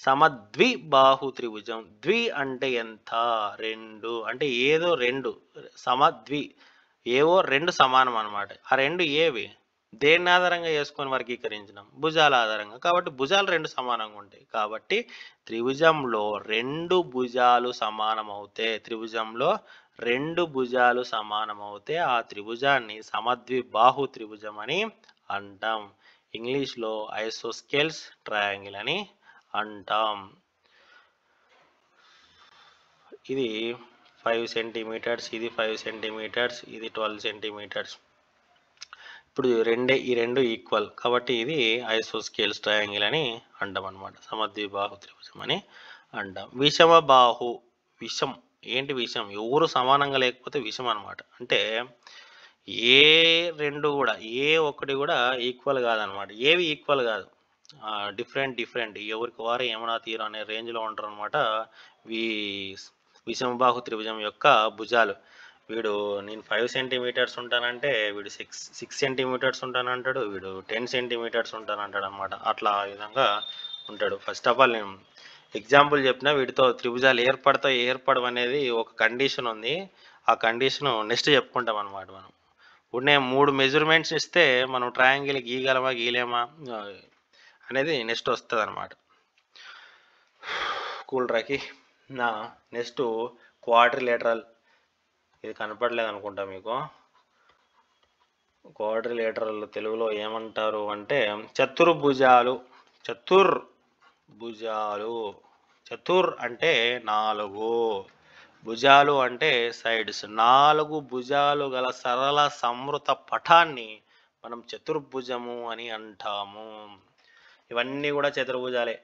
సమద్విబాహు త్రిభుజం. ద్వి అంటే ఎంత? 2 అంటే ఏదో 2. సమద్వి ఏవో 2 సమానం అన్నమాట. ఆ 2 ఏవి? దేన్ని ఆధారంగా చేసుకొని వర్గీకరించినాం? భుజాల ఆధారంగా. కాబట్టి భుజాలు 2 సమానంగా ఉంటాయి. కాబట్టి త్రిభుజంలో 2 భుజాలు సమానమవుతే, త్రిభుజంలో 2 భుజాలు సమానమవుతే ఆ త్రిభుజాన్ని సమద్విబాహు త్రిభుజం అని అంటాం. ఇంగ్లీష్లో ఐసోస్కేల్స్ ట్రయాంగిల్ అని అంటాం. ఇది 5 సెంటీమీటర్స్, ఇది 5 సెంటీమీటర్స్, ఇది 12 సెంటీమీటర్స్. ఇప్పుడు ఈ రెండు ఈక్వల్ కాబట్టి ఇది ఐసోస్కేల్స్ ట్రయాంగిల్ అని అంటాం అన్నమాట. సమద్విబాహు త్రిభుజం అని అంటాం. విషమబాహు. విషం ఏంటి? విషం ఎవరు సమానంగా లేకపోతే విషం అన్నమాట. అంటే ఏ రెండు కూడా, ఏ ఒక్కటి కూడా ఈక్వల్ కాదనమాట. ఏవి ఈక్వల్ కాదు, డిఫరెంట్ ఎవరికి వారు ఏమన్నా తీరు అనే రేంజ్లో ఉంటారు అనమాట విషమబాహు త్రిభుజం యొక్క భుజాలు. వీడు నేను 5 సెంటీమీటర్స్ ఉంటానంటే వీడు 6 సెంటీమీటర్స్ ఉంటానంటాడు, వీడు 10 సెంటీమీటర్స్ ఉంటానంటాడు అనమాట. అట్లా ఆ విధంగా ఉంటాడు. ఫస్ట్ ఆఫ్ ఆల్ నేను ఎగ్జాంపుల్ చెప్పిన వీటితో త్రిభుజాలు ఏర్పడవు అనేది ఒక కండిషన్ ఉంది. ఆ కండిషన్ నెక్స్ట్ చెప్పుకుంటాం అనమాట. మనం ఇప్పుడు 3 మెజర్మెంట్స్ ఇస్తే మనం ట్రయాంగిల్ గీయగలమా గీయలేమా అనేది నెక్స్ట్ వస్తుంది అనమాట. కూల్రాకి నా నెక్స్ట్ క్వాడ్రిలేటరల్. ఇది కనపడలేదు అనుకుంటా మీకు. క్వాడ్రిలేటరల్ తెలుగులో ఏమంటారు అంటే చతుర్భుజాలు. చతుర్భుజాలు. చతుర్ అంటే 4, భుజాలు అంటే సైడ్స్. 4 భుజాలు గల సరళ సంవృత పటాన్ని మనం చతుర్భుజము అని అంటాము. ఇవన్నీ కూడా చతుర్భుజాలే.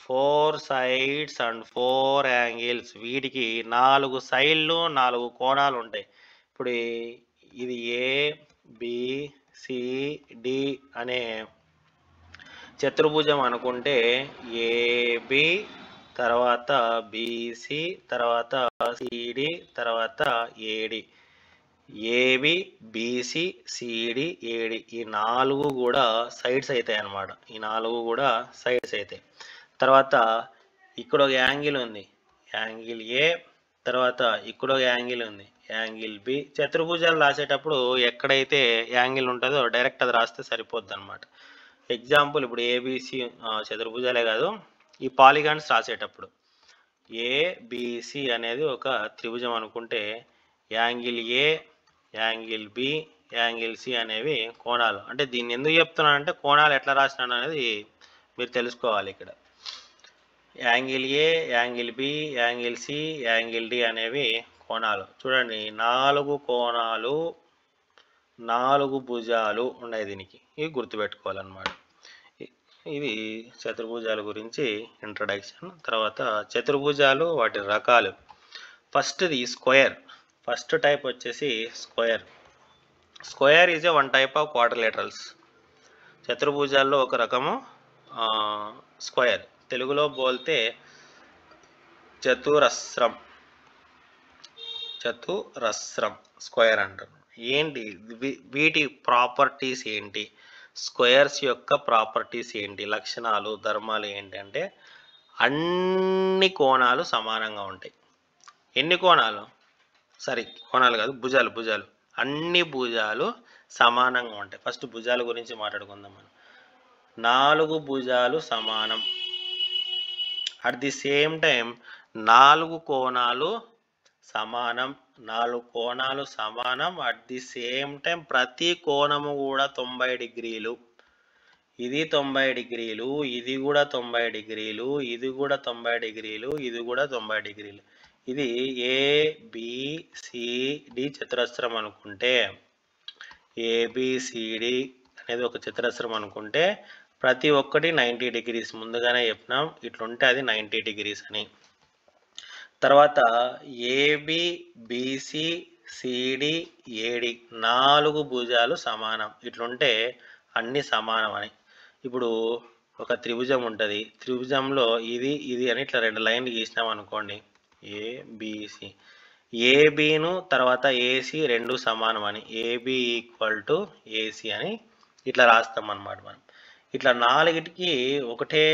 4 సైడ్స్ అండ్ 4 యాంగిల్స్. వీటికి 4 సైడ్లు 4 కోణాలు ఉంటాయి. ఇప్పుడు ఇది ABCD అనే చతుర్భుజం అనుకుంటే AB తర్వాత BC తర్వాత CD తర్వాత AD. AB BC CD AD ఈ 4 కూడా సైడ్స్ అవుతాయి అన్నమాట. ఈ 4 కూడా సైడ్స్ అవుతాయి. తర్వాత ఇక్కడ ఒక యాంగిల్ ఉంది, యాంగిల్ A. తర్వాత ఇక్కడ ఒక యాంగిల్ ఉంది, యాంగిల్ B. చతుర్భుజాలు రాసేటప్పుడు ఎక్కడైతే యాంగిల్ ఉంటుందో డైరెక్ట్ అది రాస్తే సరిపోద్ది అనమాట. ఎగ్జాంపుల్ ఇప్పుడు ABC చతుర్భుజాలే కాదు, ఈ పాలిగాన్స్ రాసేటప్పుడు ABC అనేది ఒక త్రిభుజం అనుకుంటే angle A, angle B, angle C అనేవి కోణాలు. అంటే దీన్ని ఎందుకు చెప్తున్నానంటే కోణాలు ఎట్లా రాసినాను అనేది మీరు తెలుసుకోవాలి. ఇక్కడ angle A, angle B, angle C, angle D అనేవి కోణాలు. చూడండి 4 కోణాలు 4 భుజాలు ఉన్నాయి దీనికి. ఇవి గుర్తుపెట్టుకోవాలన్నమాట. ఇది చతుర్భుజాల గురించి ఇంట్రడక్షన్. తర్వాత చతుర్భుజాలు వాటి రకాలు. ఫస్ట్ది స్క్వేర్. ఫస్ట్ టైప్ వచ్చేసి square. Square is a 1 type of quadrilaterals. చతుర్భుజాల్లో ఒక రకము స్క్వేర్. తెలుగులో బోల్తే చతురస్రం. చతురస్రం స్క్వేర్ అంటారు. ఏంటి వీటి ప్రాపర్టీస్ ఏంటి, స్క్వేర్స్ యొక్క ప్రాపర్టీస్ ఏంటి, లక్షణాలు ధర్మాలు ఏంటి అంటే అన్ని కోణాలు సమానంగా ఉంటాయి. ఎన్ని కోణాలు? కోణాలు కాదు, భుజాలు. అన్ని భుజాలు సమానంగా ఉంటాయి. ఫస్ట్ భుజాల గురించి మాట్లాడుకుందాం మనం. 4 భుజాలు సమానం. అట్ ది సేమ్ టైం 4 కోణాలు సమానం. 4 కోణాలు సమానం. అట్ ది సేమ్ టైం ప్రతి కోణము కూడా 90 డిగ్రీలు. ఇది 90 డిగ్రీలు, ఇది కూడా 90 డిగ్రీలు, ఇది కూడా 90 డిగ్రీలు, ఇది కూడా 90 డిగ్రీలు. ఇది ABCD చతురస్రం అనుకుంటే, ABCD అనేది ఒక చతురస్రం అనుకుంటే ప్రతి ఒక్కటి 90 డిగ్రీస్. ముందుగానే చెప్పినాం ఇట్లుంటే అది 90 డిగ్రీస్ అని. తర్వాత ABBCCDAD 4 భుజాలు సమానం. ఇట్లుంటే అన్ని సమానం అని. ఇప్పుడు ఒక త్రిభుజం ఉంటుంది. త్రిభుజంలో ఇది ఇది అని ఇట్లా 2 లైన్లు గీసినాం అనుకోండి. ABC, ఏబీను తర్వాత ఏసీ రెండు సమానం అని, ఏబి ఈక్వల్ టు ఏసీ అని ఇట్లా రాస్తాం అన్నమాట. మనం ఇట్లా 4టికి ఒకటే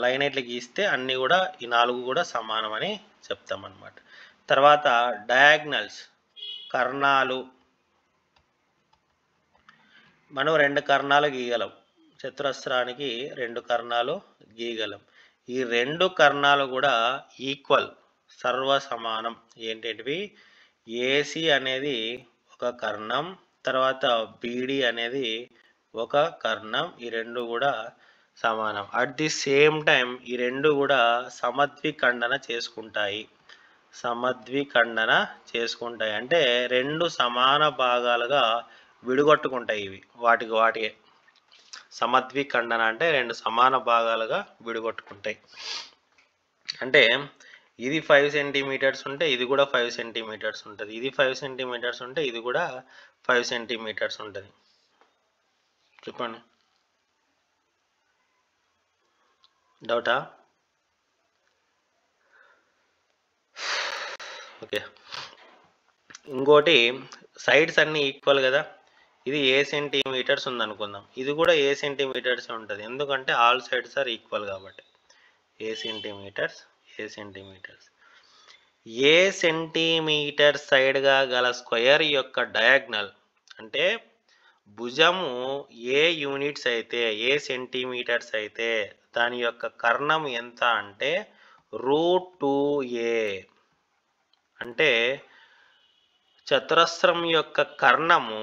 లైన్ ఇట్లా గీస్తే అన్నీ కూడా ఈ 4 కూడా సమానం అని చెప్తాం అన్నమాట. తర్వాత డయాగ్నల్స్, కర్ణాలు. మనం 2 కర్ణాలు గీయగలం. చతురస్రానికి 2 కర్ణాలు గీయగలం. ఈ 2 కర్ణాలు కూడా ఈక్వల్, సర్వ సమానం. ఏంటివి? ఏసీ అనేది ఒక కర్ణం, తర్వాత బీడీ అనేది ఒక కర్ణం. ఈ 2 కూడా సమానం. అట్ ది సేమ్ టైం ఈ 2 కూడా సమద్విఖండన చేసుకుంటాయి. సమద్విఖండన చేసుకుంటాయి అంటే 2 సమాన భాగాలుగా విడగొట్టుకుంటాయి. ఇవి వాటికి వాటికే సమద్విఖండన అంటే 2 సమాన భాగాలుగా విడగొట్టుకుంటాయి. అంటే ఇది 5 సెంటీమీటర్స్ ఉంటే ఇది కూడా 5 సెంటీమీటర్స్ ఉంటుంది. ఇది 5 సెంటీమీటర్స్ ఉంటే ఇది కూడా 5 సెంటీమీటర్స్ ఉంటుంది. చెప్పండి, డౌటా? ఓకే. ఇంకోటి, సైడ్స్ అన్నీ ఈక్వల్ కదా. ఇది ఏ సెంటీమీటర్స్ ఉందనుకుందాం, ఇది కూడా ఏ సెంటీమీటర్స్ ఉంటుంది. ఎందుకంటే ఆల్ సైడ్స్ ఆర్ ఈక్వల్ కాబట్టి. ఏ సెంటీమీటర్స్, ఏ సెంటీమీటర్స్. ఏ సెంటీమీటర్ సైడ్గా గల స్క్వేర్ యొక్క డయాగ్నల్ అంటే భుజము ఏ యూనిట్స్ అయితే, ఏ సెంటీమీటర్స్ అయితే దాని యొక్క కర్ణం ఎంత అంటే √2a. అంటే చతురస్రం యొక్క కర్ణము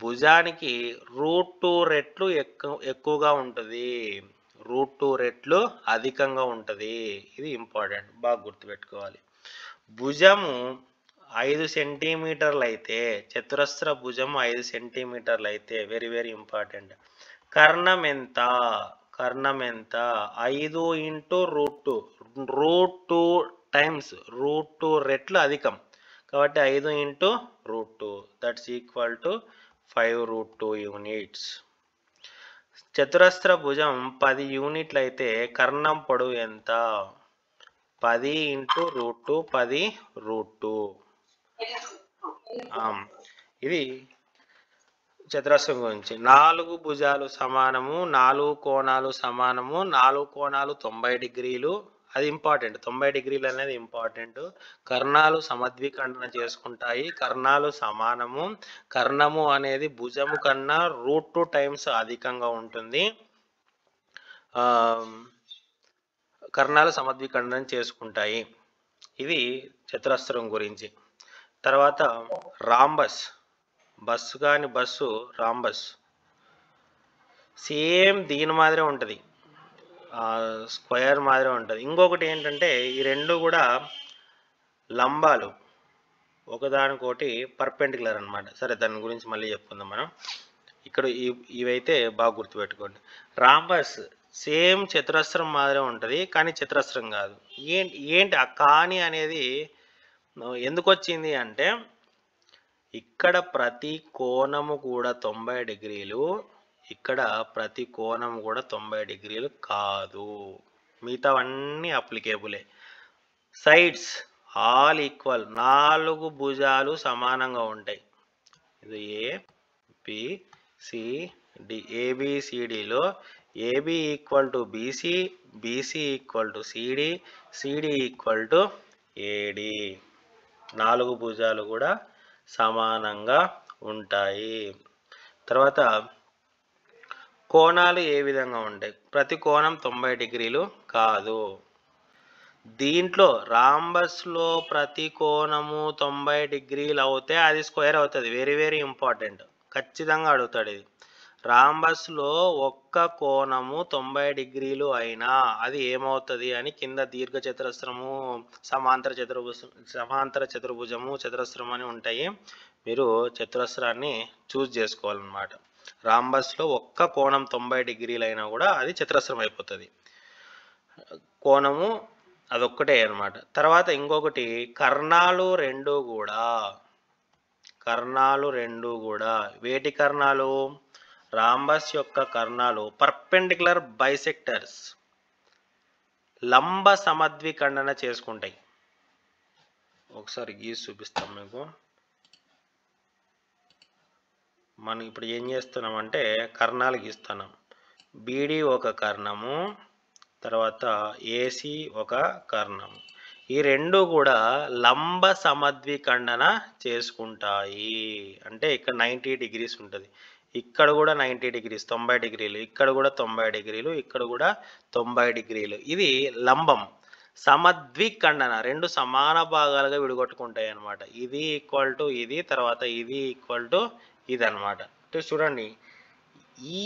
భుజానికి √2 రెట్లు ఎక్కువగా ఉంటుంది. √2 రెట్లు అధికంగా ఉంటుంది. ఇది ఇంపార్టెంట్, బాగా గుర్తుపెట్టుకోవాలి. భుజము 5 సెంటీమీటర్లు అయితే, చతురస్ర భుజం 5 సెంటీమీటర్లు అయితే, వెరీ వెరీ ఇంపార్టెంట్. కర్ణం ఎంత? కర్ణం ఎంత? 5 × √2. √2 టైమ్స్, √2 రెట్లు అధికం కాబట్టి 5 × √2, దట్స్ ఈక్వల్ టు 5√2 యూనిట్స్. చతురస్ర భుజం 10 యూనిట్లు అయితే కర్ణం పొడవు ఎంత? 10 × √2, 10√2. ఇది చతురస్రం గురించి. 4 భుజాలు సమానము, 4 కోణాలు సమానము, 4 కోణాలు 90 డిగ్రీలు. అది ఇంపార్టెంట్, 90 డిగ్రీలు అనేది ఇంపార్టెంట్. కర్ణాలు సమద్విఖండన చేసుకుంటాయి. కర్ణాలు సమానము. కర్ణము అనేది భుజము కన్నా √2 టైమ్స్ అధికంగా ఉంటుంది. కర్ణాలు సమద్విఖండన చేసుకుంటాయి. ఇది చతురస్రం గురించి. తర్వాత రాంబస్, బస్సు కాని బస్సు రాంబస్. సేమ్ దీని మాదిరే ఉంటుంది, స్క్వేర్ మాదిరే ఉంటుంది. ఇంకొకటి ఏంటంటే ఈ 2 కూడా లంబాలు, ఒకదానికోటి పర్పెండిక్యులర్ అనమాట. సరే, దాని గురించి మళ్ళీ చెప్పుకుందాం మనం. ఇక్కడ ఇవైతే బాగా గుర్తుపెట్టుకోండి. రాంబస్ సేమ్ చతురస్రం మాదిరే ఉంటుంది, కానీ చతురస్రం కాదు. ఏంటి ఆ కాని అనేది ఎందుకు వచ్చింది అంటే, ఇక్కడ ప్రతి కోణము కూడా 90 డిగ్రీలు, ఇక్కడ ప్రతి కోణం కూడా 90 డిగ్రీలు కాదు. మిగతావన్నీ అప్లికేబులే. సైడ్స్ ఆల్ ఈక్వల్, 4 భుజాలు సమానంగా ఉంటాయి. ఇది ABCD. ABCDలో AB equal to BC, BC equal to CD, CD equal to AD. 4 భుజాలు కూడా సమానంగా ఉంటాయి. తర్వాత కోణాలు ఏ విధంగా ఉంటాయి? ప్రతి కోణం 90 డిగ్రీలు కాదు. దీంట్లో రాంబస్లో ప్రతి కోణము 90 డిగ్రీలు అవుతే అది స్క్వేర్ అవుతుంది. వెరీ వెరీ ఇంపార్టెంట్, ఖచ్చితంగా అడుగుతాడు ఇది. రాంబస్లో ఒక్క కోణము 90 డిగ్రీలు అయినా అది ఏమవుతుంది అని కింద దీర్ఘచతురస్రము, సమాంతర చతుర్భుజము, చతురస్రం అని ఉంటాయి. మీరు చతురస్రాన్ని చూస్ చేసుకోవాలన్నమాట. రాంబస్లో ఒక్క కోణం 90 డిగ్రీలు అయినా కూడా అది చతురస్రం అయిపోతుంది. కోణము అదొక్కటే అన్నమాట. తర్వాత ఇంకొకటి కర్ణాలు రెండు కూడా వేటి కర్ణాలు? రాంబస్ యొక్క కర్ణాలు పర్పెండిక్యులర్ బైసెక్టర్స్, లంబ సమద్విఖండన చేసుకుంటాయి. ఒకసారి గీసి చూపిస్తాం మీకు. మనం ఇప్పుడు ఏం చేస్తున్నామంటే కర్ణాలు గీస్తున్నాం. బీడి ఒక కర్ణము, తర్వాత ఏసీ ఒక కర్ణము. ఈ రెండు కూడా లంబ సమద్విఖండన చేసుకుంటాయి. అంటే ఇక్కడ 90 డిగ్రీస్ ఉంటుంది, ఇక్కడ కూడా 90 డిగ్రీస్ 90 డిగ్రీలు, ఇక్కడ కూడా 90 డిగ్రీలు, ఇక్కడ కూడా 90 డిగ్రీలు. ఇది లంబం. సమద్విఖండన రెండు సమాన భాగాలుగా విడగొట్టుకుంటాయి అన్నమాట. ఇది ఈక్వల్ టు ఇది, తర్వాత ఇది ఈక్వల్ టు ఇది అనమాట. అంటే చూడండి, ఈ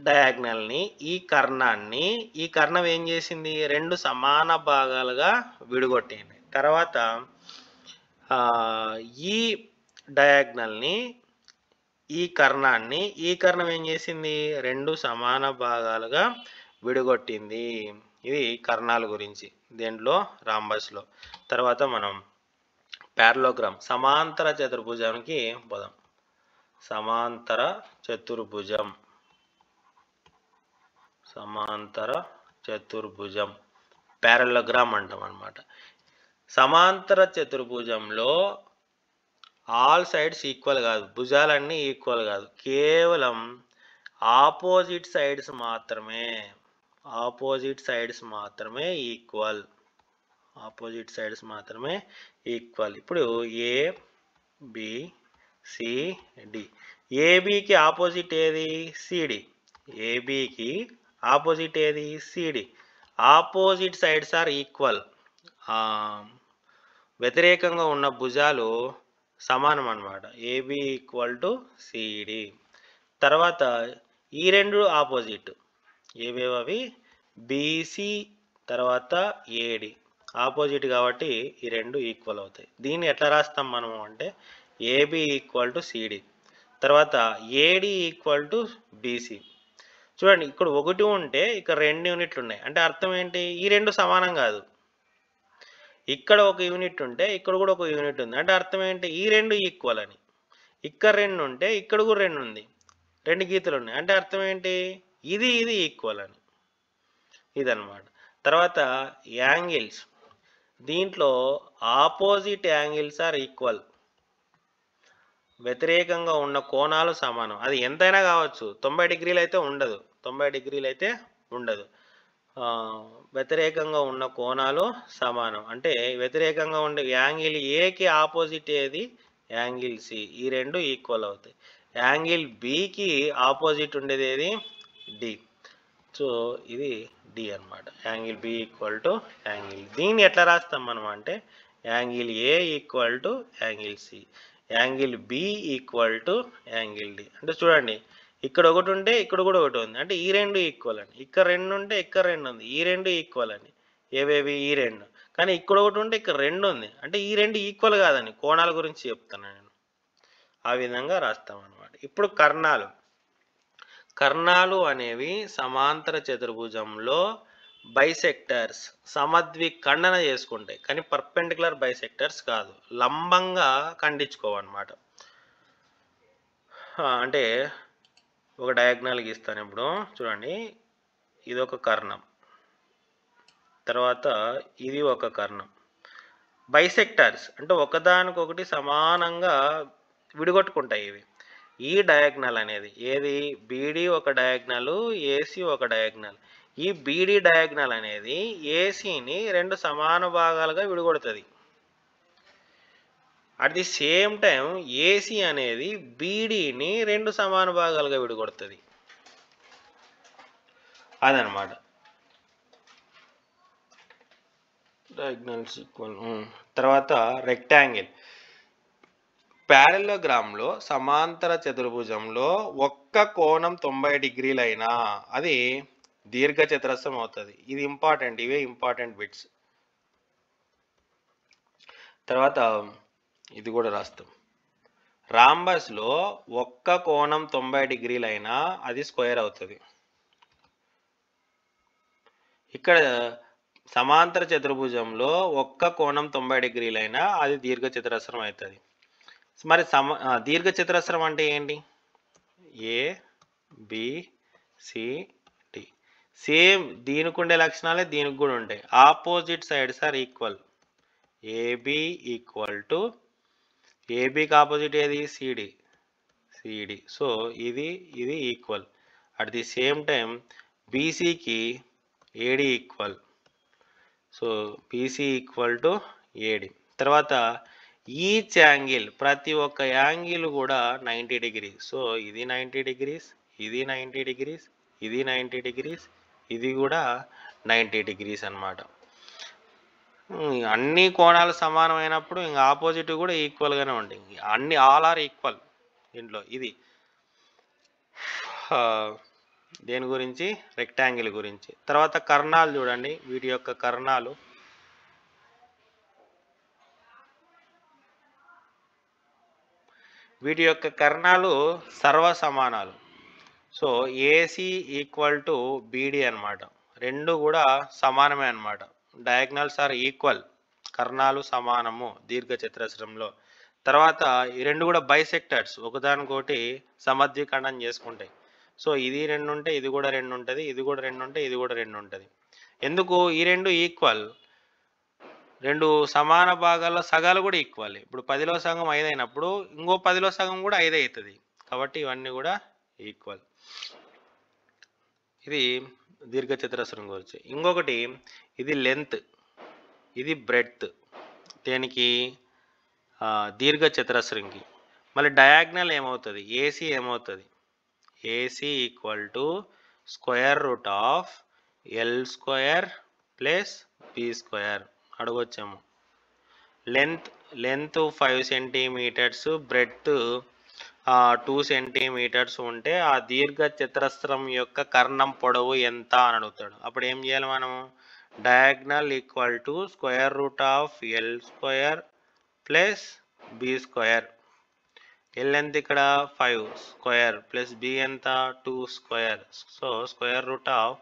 డయాగ్నల్ని, ఈ కర్ణాన్ని, ఈ కర్ణం ఏం చేసింది? రెండు సమాన భాగాలుగా విడగొట్టింది. తర్వాత ఈ డయాగ్నల్ని, ఈ కర్ణాన్ని, ఈ కర్ణం ఏం చేసింది? రెండు సమాన భాగాలుగా విడగొట్టింది. ఇది కర్ణాల గురించి దేంట్లో? రాంబస్లో. తర్వాత మనం పారలోగ్రామ్, సమాంతర చతుర్భుజానికి పోదాం. సమాంతర చతుర్భుజం పారలోగ్రామ్ అంటాం అన్నమాట. సమాంతర చతుర్భుజంలో ఆల్ సైడ్స్ ఈక్వల్ కాదు, భుజాలన్నీ ఈక్వల్ కాదు, కేవలం ఆపోజిట్ సైడ్స్ మాత్రమే ఈక్వల్. ఇప్పుడు ఏ బి సి డి. ఏబికి ఆపోజిట్ ఏది? సిడి. ఏబికి ఆపోజిట్ ఏది? CD. Opposite sides are equal. వ్యతిరేకంగా ఉన్న భుజాలు సమానం అన్నమాట. AB equal to CD. తర్వాత ఈ రెండు ఆపోజిట్, ఏవేవి? బీసీ తర్వాత ఏడి ఆపోజిట్ కాబట్టి ఈ రెండు ఈక్వల్ అవుతాయి. దీన్ని ఎట్లా రాస్తాం మనము అంటే ఏబి ఈక్వల్ టు సిడి, తర్వాత ఏడి ఈక్వల్ టు బీసీ. చూడండి, ఇక్కడ ఒకటి ఉంటే ఇక్కడ 2 యూనిట్లు ఉన్నాయి, అంటే అర్థం ఏంటి? ఈ రెండు సమానం కాదు. ఇక్కడ ఒక యూనిట్ ఉంటే ఇక్కడ కూడా ఒక యూనిట్ ఉంది, అంటే అర్థం ఏంటి? ఈ రెండు ఈక్వల్ అని. ఇక్కడ 2 ఉంటే ఇక్కడ కూడా 2 ఉంది, 2 గీతలు ఉన్నాయి, అంటే అర్థం ఏంటి? ఇది ఈక్వల్ అని. ఇదన్నమాట. తర్వాత యాంగిల్స్, దీంట్లో ఆపోజిట్ యాంగిల్స్ ఆర్ ఈక్వల్. వ్యతిరేకంగా ఉన్న కోణాలు సమానం. అది ఎంతైనా కావచ్చు, 90 డిగ్రీలు అయితే ఉండదు, 90 డిగ్రీలు అయితే ఉండదు. వ్యతిరేకంగా ఉన్న కోణాలు సమానం, అంటే వ్యతిరేకంగా ఉండే యాంగిల్ ఏకి ఆపోజిట్ ఏది? Angle C. ఈ రెండు ఈక్వల్ అవుతాయి. యాంగిల్ బికి ఆపోజిట్ ఉండేది ఏది? డి. సో ఇది డి అన్నమాట. Angle B equal to angle. దీన్ని ఎట్లా రాస్తాం మనం అంటే angle A equal to angle C, angle B equal to angle D. అంటే చూడండి, ఇక్కడ ఒకటి ఉంటే ఇక్కడ కూడా ఒకటి ఉంది, అంటే ఈ రెండు ఈక్వల్ అని. ఇక్కడ 2 ఉంటే ఇక్కడ 2 ఉంది, ఈ రెండు ఈక్వల్ అని. ఏవేవి? ఈ రెండు. కానీ ఇక్కడ ఒకటి ఉంటే ఇక్కడ 2 ఉంది, అంటే ఈ రెండు ఈక్వల్ కాదని. కోణాల గురించి చెప్తాను నేను. ఆ విధంగా రాస్తాం అన్నమాట. ఇప్పుడు కర్ణాలు అనేవి సమాంతర చతుర్భుజంలో బైసెక్టర్స్, సమద్విఖండన చేసుకుంటాయి, కానీ పర్పెండిక్యులర్ బైసెక్టర్స్ కాదు. లంబంగా ఖండించుకోవన్నమాట. అంటే ఒక డయాగ్నల్ గీస్తాను ఇప్పుడు. చూడండి, ఇది ఒక కర్ణం, తర్వాత ఇది ఒక కర్ణం. బైసెక్టర్స్ అంటే ఒకదానికొకటి సమానంగా విడగొట్టుకుంటాయి ఇవి. ఈ డయాగ్నల్ అనేది ఏది? బీడీ ఒక డయాగ్నల్, ఏసీ ఒక డయాగ్నల్. ఈ బీడీ డయాగ్నల్ అనేది ఏసీని రెండు సమాన భాగాలుగా విడగొడుతుంది. At the same time AC అనేది బీడీని 2 సమాన భాగాలుగా విడగొడుతుంది. అదనమాట. Diagonals equal. తర్వాత రెక్టాంగిల్. ప్యారలోగ్రామ్లో సమాంతర చతుర్భుజంలో ఒక్క కోణం 90 డిగ్రీలైనా అది దీర్ఘ చతురస్రం అవుతుంది. ఇది ఇంపార్టెంట్, ఇవే ఇంపార్టెంట్ బిట్స్. తర్వాత ఇది కూడా రాస్తాం. రాంబస్లో ఒక్క కోణం 90 డిగ్రీలైనా అది స్క్వేర్ అవుతుంది. ఇక్కడ సమాంతర చతుర్భుజంలో ఒక్క కోణం 90 డిగ్రీలైనా అది దీర్ఘ చతురస్రం అవుతుంది. మరి దీర్ఘ చతురస్రం అంటే ఏంటి? A B C D. Same దీనికి ఉండే లక్షణాలే దీనికి కూడా ఉంటాయి. Opposite sides are equal. AB equal to ఏబికి ఆపోజిట్ ఏది? సిడి. సిడి. సో ఇది equal. At the same time బీసీకి AD equal. So BC equal to AD. తర్వాత ఈచ్ యాంగిల్, ప్రతి ఒక్క యాంగిల్ కూడా 90 డిగ్రీస్. సో ఇది 90 డిగ్రీస్, ఇది 90 డిగ్రీస్, ఇది 90 డిగ్రీస్, ఇది కూడా 90 డిగ్రీస్ అన్నమాట. అన్ని కోణాలు సమానమైనప్పుడు ఇంకా ఆపోజిట్ కూడా ఈక్వల్గానే ఉంటాయి. అన్ని ఆల్ ఆర్ ఈక్వల్ దీంట్లో. ఇది దేని గురించి? రెక్టాంగిల్ గురించి. తర్వాత కర్ణాలు చూడండి, వీటి యొక్క కర్ణాలు. వీటి యొక్క కర్ణాలు సర్వసమానాలు. So AC equal to BD అనమాట. రెండు కూడా సమానమే అనమాట. Diagonals are equal. కర్ణాలు సమానము దీర్ఘ చతురస్రంలో. తర్వాత ఈ రెండు కూడా బైసెక్టర్స్, ఒకదానికోటి సమద్విఖండం చేసుకుంటాయి. సో ఇది 2 ఉంటే ఇది కూడా 2 ఉంటుంది, ఇది కూడా 2 ఉంటే ఇది కూడా 2 ఉంటుంది. ఎందుకు? ఈ రెండు ఈక్వల్. రెండు సమాన భాగాల్లో సగాలు కూడా ఈక్వల్. ఇప్పుడు 10లో సగం 5 అయినప్పుడు ఇంకో 10లో సగం కూడా 5 అవుతుంది. కాబట్టి ఇవన్నీ కూడా ఈక్వల్. ఇది దీర్ఘ చతురస్రం గురించి. ఇంకొకటి, ఇది లెంత్, ఇది బ్రెడ్త్. దేనికి? దీర్ఘ చతురస్రంకి. మళ్ళీ డయాగ్నల్ ఏమవుతుంది? ఏసీ ఏమవుతుంది? AC equal to square root of L square plus B square. అడగొచ్చాము. లెంత్ 5 సెంటీమీటర్స్, బ్రెడ్త్ 2 సెంటీమీటర్స్ ఉంటే ఆ దీర్ఘ చతురస్రం యొక్క కర్ణం పొడవు ఎంత అని అడుగుతాడు. అప్పుడు ఏం చేయాలి మనము? Diagonal equal to square root of L square plus B square. L ఎంత ఇక్కడ? 5 స్క్వేర్ ప్లస్ బి ఎంత? 2 square. So square root of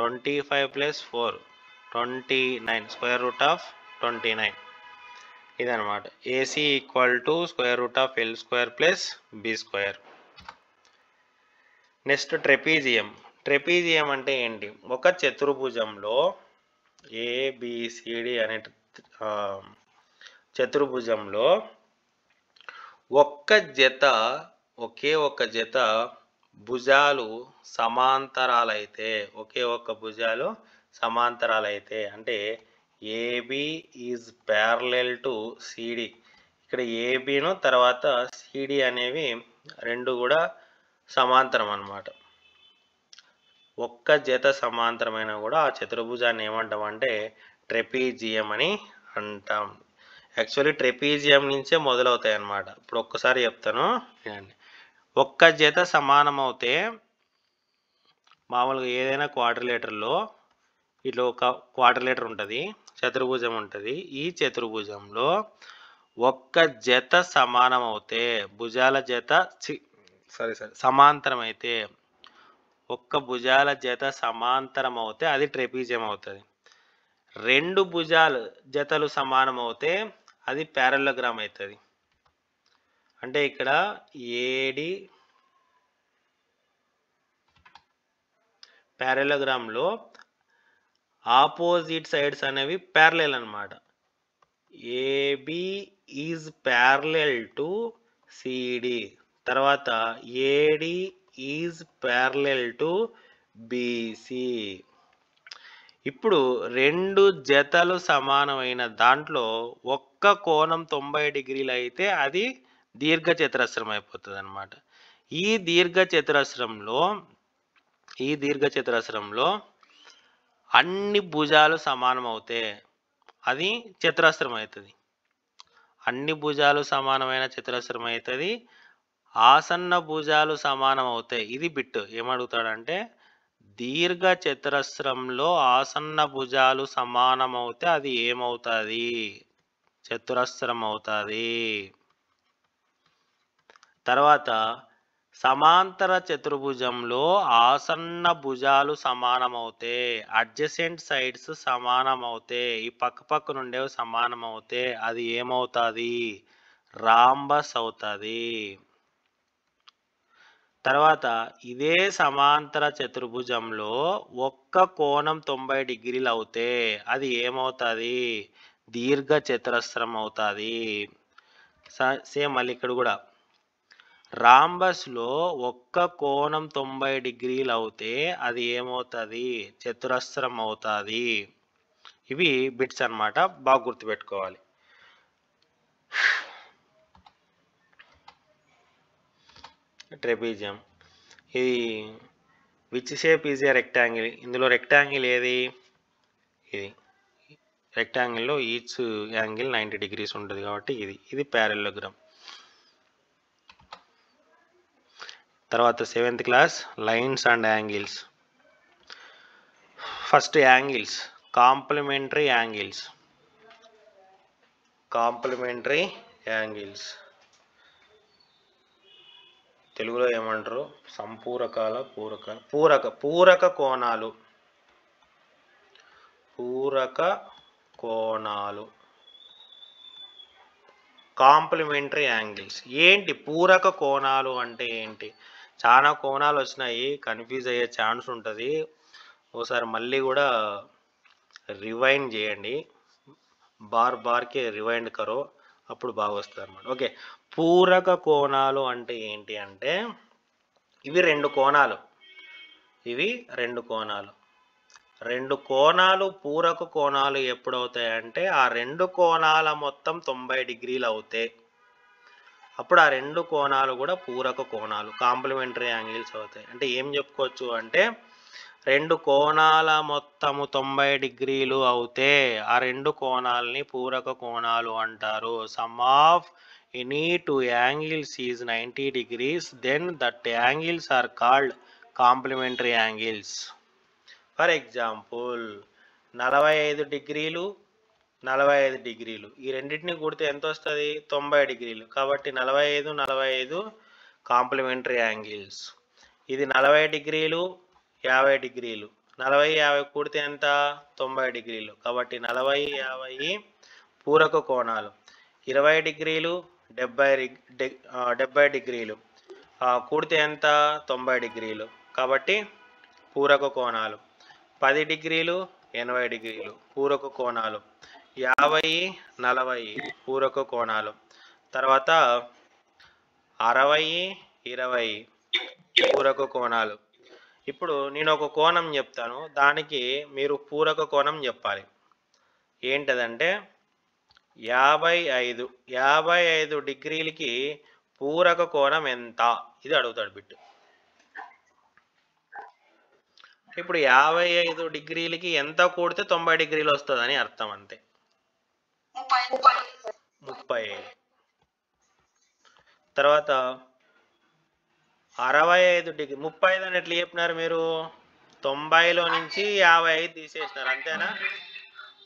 25 plus 4 29, square root of 29. ఇదనమాట. AC equal to square root of L square plus B square. Next trapezium. Trapezium అంటే ఏంటి? ఒక చతుర్భుజంలో A B C D అనే చతుర్భుజంలో ఒకే ఒక్క జత భుజాలు సమాంతరాలైతే, ఒకే ఒక్క భుజాలు సమాంతరాలైతే అంటే AB is parallel to CD. ఇక్కడ ఏబిను తర్వాత సిడి అనేవి రెండు కూడా సమాంతరం అన్నమాట. ఒక్క జత సమాంతరమైన కూడా ఆ చతుర్భుజాన్ని ఏమంటాం అంటే ట్రెపీజియం అని అంటాం. యాక్చువల్లీ ట్రెపీజియం నుంచే మొదలవుతాయి అన్నమాట. ఇప్పుడు ఒక్కసారి చెప్తాను. ఒక్క జత సమానం అవుతే మామూలుగా ఏదైనా క్వాడ్రిలేటర్లో ఇట్లా ఒక క్వాడ్రిలేటర్ ఉంటుంది, చతుర్భుజం ఉంటుంది. ఈ చతుర్భుజంలో ఒక్క జత సమానం అవుతే, భుజాల జత సమాంతరం అయితే, ఒక్క భుజాల జత సమాంతరం అవుతే అది ట్రెపీజియం అవుతుంది. రెండు భుజాలు జతలు సమానం అవుతే అది ప్యారలోగ్రామ్ అవుతుంది. అంటే ఇక్కడ ఏడి ప్యారలోగ్రామ్లో ఆపోజిట్ సైడ్స్ అనేవి ప్యారలెల్ అన్నమాట. AB is parallel to CD. తర్వాత AD is parallel to BC. ఇప్పుడు రెండు జతలు సమానమైన దాంట్లో ఒక్క ఒక్క కోణం 90 డిగ్రీలు అయితే అది దీర్ఘ చతురస్రం అయిపోతుంది అన్నమాట. ఈ దీర్ఘ చతురస్రంలో అన్ని భుజాలు సమానం అవుతే అది చతురస్రం అవుతుంది. అన్ని భుజాలు సమానమైన చతురస్రం అవుతుంది. ఆసన్న భుజాలు సమానం అవుతాయి. ఇది బిట్ ఏమడుగుతాడంటే దీర్ఘ చతురస్రంలో ఆసన్న భుజాలు సమానం అవుతే అది ఏమవుతుంది? చతురస్రం అవుతుంది. తర్వాత సమాంతర చతుర్భుజంలో ఆసన్న భుజాలు సమానమవుతే అడ్జసెంట్ సైడ్స్ సమానమవుతే ఈ పక్క నుండేవి సమానమవుతే అది ఏమవుతుంది? రాంబస్ అవుతుంది. తర్వాత ఇదే సమాంతర చతుర్భుజంలో ఒక్క కోణం 90 డిగ్రీలు అవుతే అది ఏమవుతుంది? దీర్ఘ చతురస్రం అవుతుంది. సేమ్ మళ్ళీ ఇక్కడ కూడా రాంబస్లో ఒక్క కోణం 90 డిగ్రీలు అవుతే అది ఏమవుతుంది? చతురస్రం అవుతుంది. ఇవి బిట్స్ అన్నమాట, బాగా గుర్తుపెట్టుకోవాలి. ట్రెపీజియం ఇది which shape is a rectangle? ఇందులో రెక్టాంగిల్ ఏది? ఇది రెక్టాంగిల్లో ఈచ్ యాంగిల్ 90 డిగ్రీస్ ఉంటుంది కాబట్టి ఇది ప్యారల్లోగ్రామ్. తర్వాత 7th class lines and angles. First angles, complementary angles తెలుగులో ఏమంటారు? సంపూరకాల పూరక కోణాలు కాంప్లిమెంటరీ యాంగిల్స్. ఏంటి పూరక కోణాలు అంటే ఏంటి? చాలా కోణాలు వచ్చినాయి, కన్ఫ్యూజ్ అయ్యే ఛాన్స్ ఉంటుంది. ఒకసారి మళ్ళీ కూడా రివైండ్ చేయండి, బార్కి రివైండ్ కరో, అప్పుడు బాగా వస్తుంది అన్నమాట. ఓకే, పూరక కోణాలు అంటే ఏంటి అంటే ఇవి రెండు కోణాలు పూరక కోణాలు ఎప్పుడవుతాయంటే ఆ రెండు కోణాల మొత్తం 90 డిగ్రీలు అవుతాయి. అప్పుడు ఆ రెండు కోణాలు కూడా పూరక కోణాలు, కాంప్లిమెంటరీ యాంగిల్స్ అవుతాయి. అంటే ఏం చెప్పుకోవచ్చు అంటే రెండు కోణాల మొత్తము 90 డిగ్రీలు అవుతే ఆ రెండు కోణాలని పూరక కోణాలు అంటారు. Some of any two angles is 90 degrees, then that angles are called complementary angles. For example, 45 డిగ్రీలు 45 డిగ్రీలు ఈ రెండింటిని కూడితే ఎంత వస్తుంది? 90 డిగ్రీలు. కాబట్టి 45 కాంప్లిమెంటరీ యాంగిల్స్. ఇది 40 డిగ్రీలు 50 డిగ్రీలు, 40-50 కూడితే ఎంత? 90 డిగ్రీలు. కాబట్టి 40-50 పూరక కోణాలు. 20 డిగ్రీలు 70 డిగ్రీలు కూడితే ఎంత? 90 డిగ్రీలు. కాబట్టి పూరక కోణాలు. 10 డిగ్రీలు 80 డిగ్రీలు పూరక కోణాలు. 50-40 పూరక కోణాలు. తర్వాత 60-20 పూరక కోణాలు. ఇప్పుడు నేను ఒక కోణం చెప్తాను, దానికి మీరు పూరక కోణం చెప్పాలి. ఏంటదంటే 55 డిగ్రీలకి పూరక కోణం ఎంత? ఇది అడుగుతాడు బిట్టు. ఇప్పుడు 55 డిగ్రీలకి ఎంత కూడితే 90 డిగ్రీలు వస్తుందని అర్థం, అంతే. 35. తర్వాత 65 డిగ్రీ 35 అని ఎట్లా చెప్పినారు మీరు? 90లో నుంచి 55 తీసేసినారు, అంతేనా?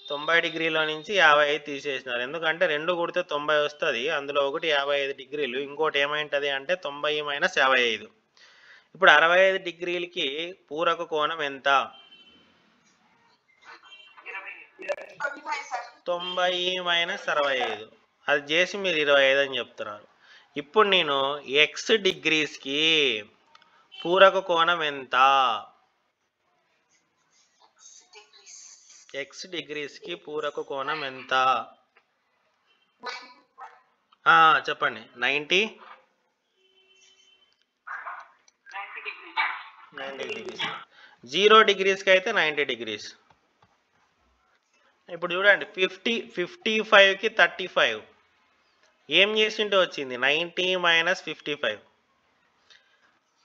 90 డిగ్రీలో నుంచి 55 తీసేసినారు. ఎందుకంటే రెండు కూడితే 90 వస్తుంది. అందులో ఒకటి 55 డిగ్రీలు, ఇంకోటి ఏమైంటుంది అంటే 90 - 55. ఇప్పుడు 65 డిగ్రీలకి పూరక కోణం ఎంత? 90 - 65. అది చేసి మీరు 25 అని చెప్తున్నారు. ఇప్పుడు నేను ఎక్స్ డిగ్రీస్కి పూరక కోణం ఎంత? ఎక్స్ డిగ్రీస్కి పూరక కోణం ఎంత? చెప్పండి. 90 డిగ్రీస్. 0 డిగ్రీస్కి అయితే 90 డిగ్రీస్. ఇప్పుడు చూడండి 55కి 35 ఏం చేసింటే వచ్చింది 90 మైనస్ 55.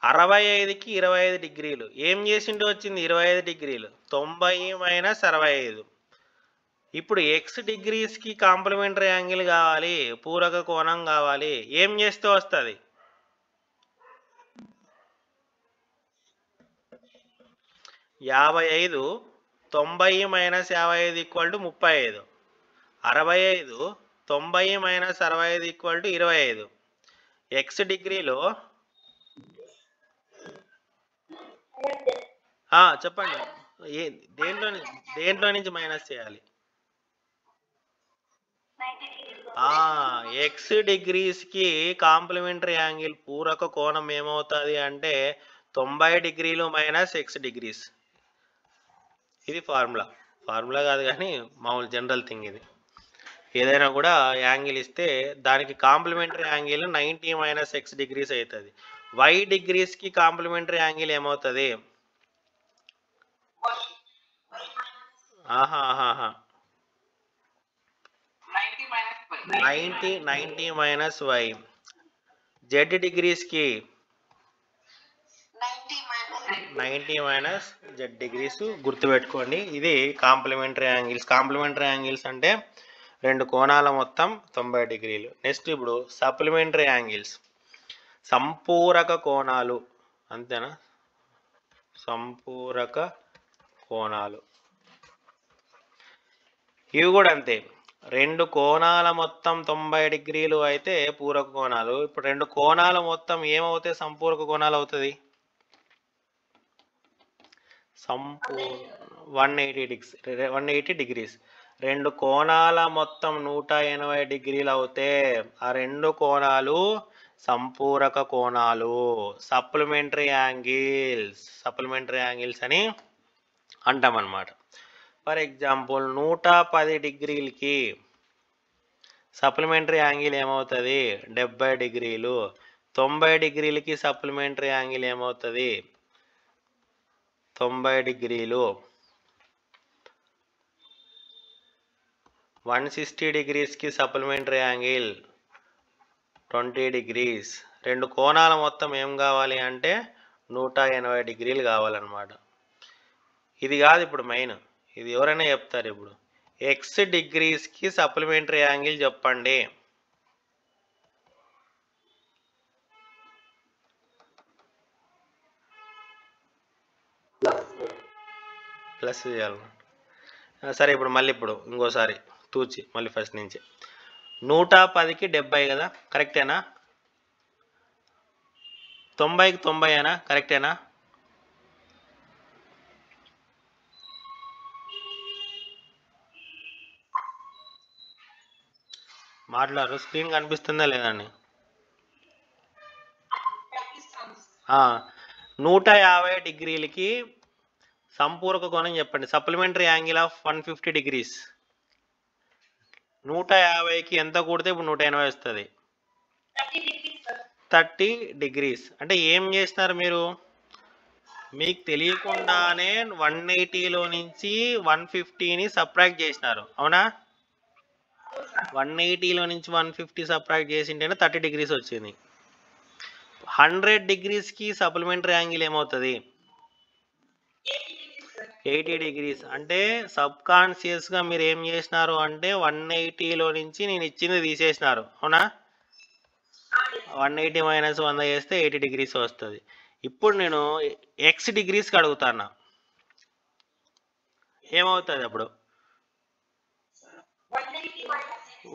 65కి 25 డిగ్రీలు ఏం చేసింటే వచ్చింది 25 డిగ్రీలు. 90 మైనస్ 65. ఇప్పుడు ఎక్స్ డిగ్రీస్కి కాంప్లిమెంటరీ యాంగిల్ కావాలి, పూరక కోణం కావాలి. ఏం చేస్తే వస్తుంది? 55 90 minus 55 equal to 35. 65 90 minus 65 equal to 25. X డిగ్రీలో చెప్పండి, దేంట్లో నుంచి మైనస్ చేయాలి? ఎక్స్ డిగ్రీస్కి కాంప్లిమెంటరీ యాంగిల్ పూరక కోణం ఏమవుతుంది అంటే 90 డిగ్రీలు మైనస్ ఎక్స్ డిగ్రీస్. ఇది ఫార్ములా కాదు కానీ మామూలు జనరల్ థింగ్. ఇది ఏదైనా కూడా యాంగిల్ ఇస్తే దానికి complementary angle 90 minus x degrees అవుతుంది. వై డిగ్రీస్కి కాంప్లిమెంటరీ యాంగిల్ ఏమవుతుంది? 90 మైనస్ వై. జెడ్ డిగ్రీస్కి 90 మైనస్ జెడ్ డిగ్రీస్. గుర్తుపెట్టుకోండి, ఇది కాంప్లిమెంటరీ యాంగిల్స్. కాంప్లిమెంటరీ యాంగిల్స్ అంటే రెండు కోణాల మొత్తం 90 డిగ్రీలు. నెక్స్ట్ ఇప్పుడు సప్లిమెంటరీ యాంగిల్స్, సంపూరక కోణాలు. అంతేనా? సంపూరక కోణాలు ఇవి కూడా అంతే. రెండు కోణాల మొత్తం 90 డిగ్రీలు అయితే పూరక కోణాలు. ఇప్పుడు రెండు కోణాల మొత్తం ఏమవుతాయి? సంపూరక కోణాలు అవుతుంది. 180 డిగ్రీస్. రెండు కోణాల మొత్తం 180 డిగ్రీలు అవుతే ఆ రెండు కోణాలు సంపూరక కోణాలు, సప్లిమెంటరీ యాంగిల్స్ అని అంటాం అన్నమాట. ఫర్ ఎగ్జాంపుల్ 110 డిగ్రీలకి సప్లిమెంటరీ యాంగిల్ ఏమవుతుంది? 70 డిగ్రీలు. 90 డిగ్రీలకి సప్లిమెంటరీ యాంగిల్ ఏమవుతుంది? 90 డిగ్రీలు. 160 డిగ్రీస్కి సప్లిమెంటరీ యాంగిల్ 20 డిగ్రీస్. రెండు కోణాల మొత్తం ఏం కావాలి అంటే 180 డిగ్రీలు కావాలన్నమాట. ఇది కాదు ఇప్పుడు మెయిన్, ఇది ఎవరైనా చెప్తారు. ఇప్పుడు ఎక్స్ డిగ్రీస్కి సప్లిమెంటరీ యాంగిల్ చెప్పండి. ప్లస్ చేయాలి. సరే, ఇప్పుడు ఇంకోసారి తూచి మళ్ళీ ఫస్ట్ నుంచి. 110కి 70 కదా, కరెక్టేనా? 90కి 90 కరెక్టేనా? మాట్లాడు, స్క్రీన్ కనిపిస్తుందా లేదండి? 150 డిగ్రీలకి సంపూరక కోణం చెప్పండి. Supplementary angle of 150 degrees. 150కి ఎంత కూడితే ఇప్పుడు 180 వస్తుంది? 30 డిగ్రీస్. అంటే ఏం చేస్తున్నారు మీరు? మీకు తెలియకుండానే 180లో నుంచి 150ని సబ్ట్రాక్ట్ చేసినారు, అవునా? 180లో నుంచి 150 సబ్ట్రాక్ట్ చేసింటేనే 30 డిగ్రీస్ వచ్చింది. 100 డిగ్రీస్కి సప్లిమెంటరీ యాంగిల్ ఏమవుతుంది? 80 డిగ్రీస్. అంటే సబ్ కాన్షియస్గా మీరు ఏం చేసినారు అంటే 180లో నుంచి నేను ఇచ్చింది తీసేసినారు, అవునా? 180 మైనస్ 100 చేస్తే 80 డిగ్రీస్ వస్తుంది. ఇప్పుడు నేను ఎక్స్ డిగ్రీస్కి అడుగుతాను, ఏమవుతుంది అప్పుడు?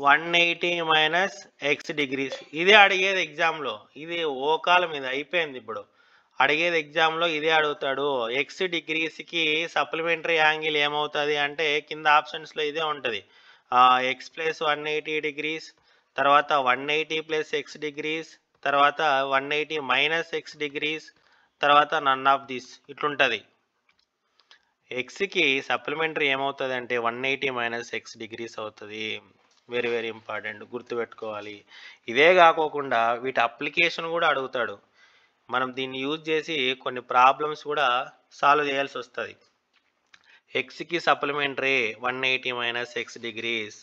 180 మైనస్ ఎక్స్ డిగ్రీస్. ఇదే అడిగేది ఎగ్జామ్లో. ఇది ఓకాల మీద అయిపోయింది. ఇప్పుడు అడిగేది ఎగ్జామ్లో ఇదే అడుగుతాడు. ఎక్స్ డిగ్రీస్కి సప్లిమెంటరీ యాంగిల్ ఏమవుతుంది అంటే కింద ఆప్షన్స్లో ఇదే ఉంటుంది. ఎక్స్ ప్లస్ 180 డిగ్రీస్, తర్వాత 180 ప్లస్ ఎక్స్ డిగ్రీస్, తర్వాత 180 మైనస్ ఎక్స్ డిగ్రీస్, తర్వాత నన్ ఆఫ్ దిస్, ఇట్లుంటుంది. ఎక్స్కి సప్లిమెంటరీ ఏమవుతుంది అంటే 180 మైనస్ ఎక్స్ డిగ్రీస్ అవుతుంది. వెరీ వెరీ ఇంపార్టెంట్, గుర్తుపెట్టుకోవాలి. ఇదే కాకోకుండా వీటి అప్లికేషన్ కూడా అడుగుతాడు. మనం దీన్ని యూజ్ చేసి కొన్ని ప్రాబ్లమ్స్ కూడా సాల్వ్ చేయాల్సి వస్తుంది. ఎక్స్కి సప్లిమెంటరీ 180 మైనస్ ఎక్స్ డిగ్రీస్.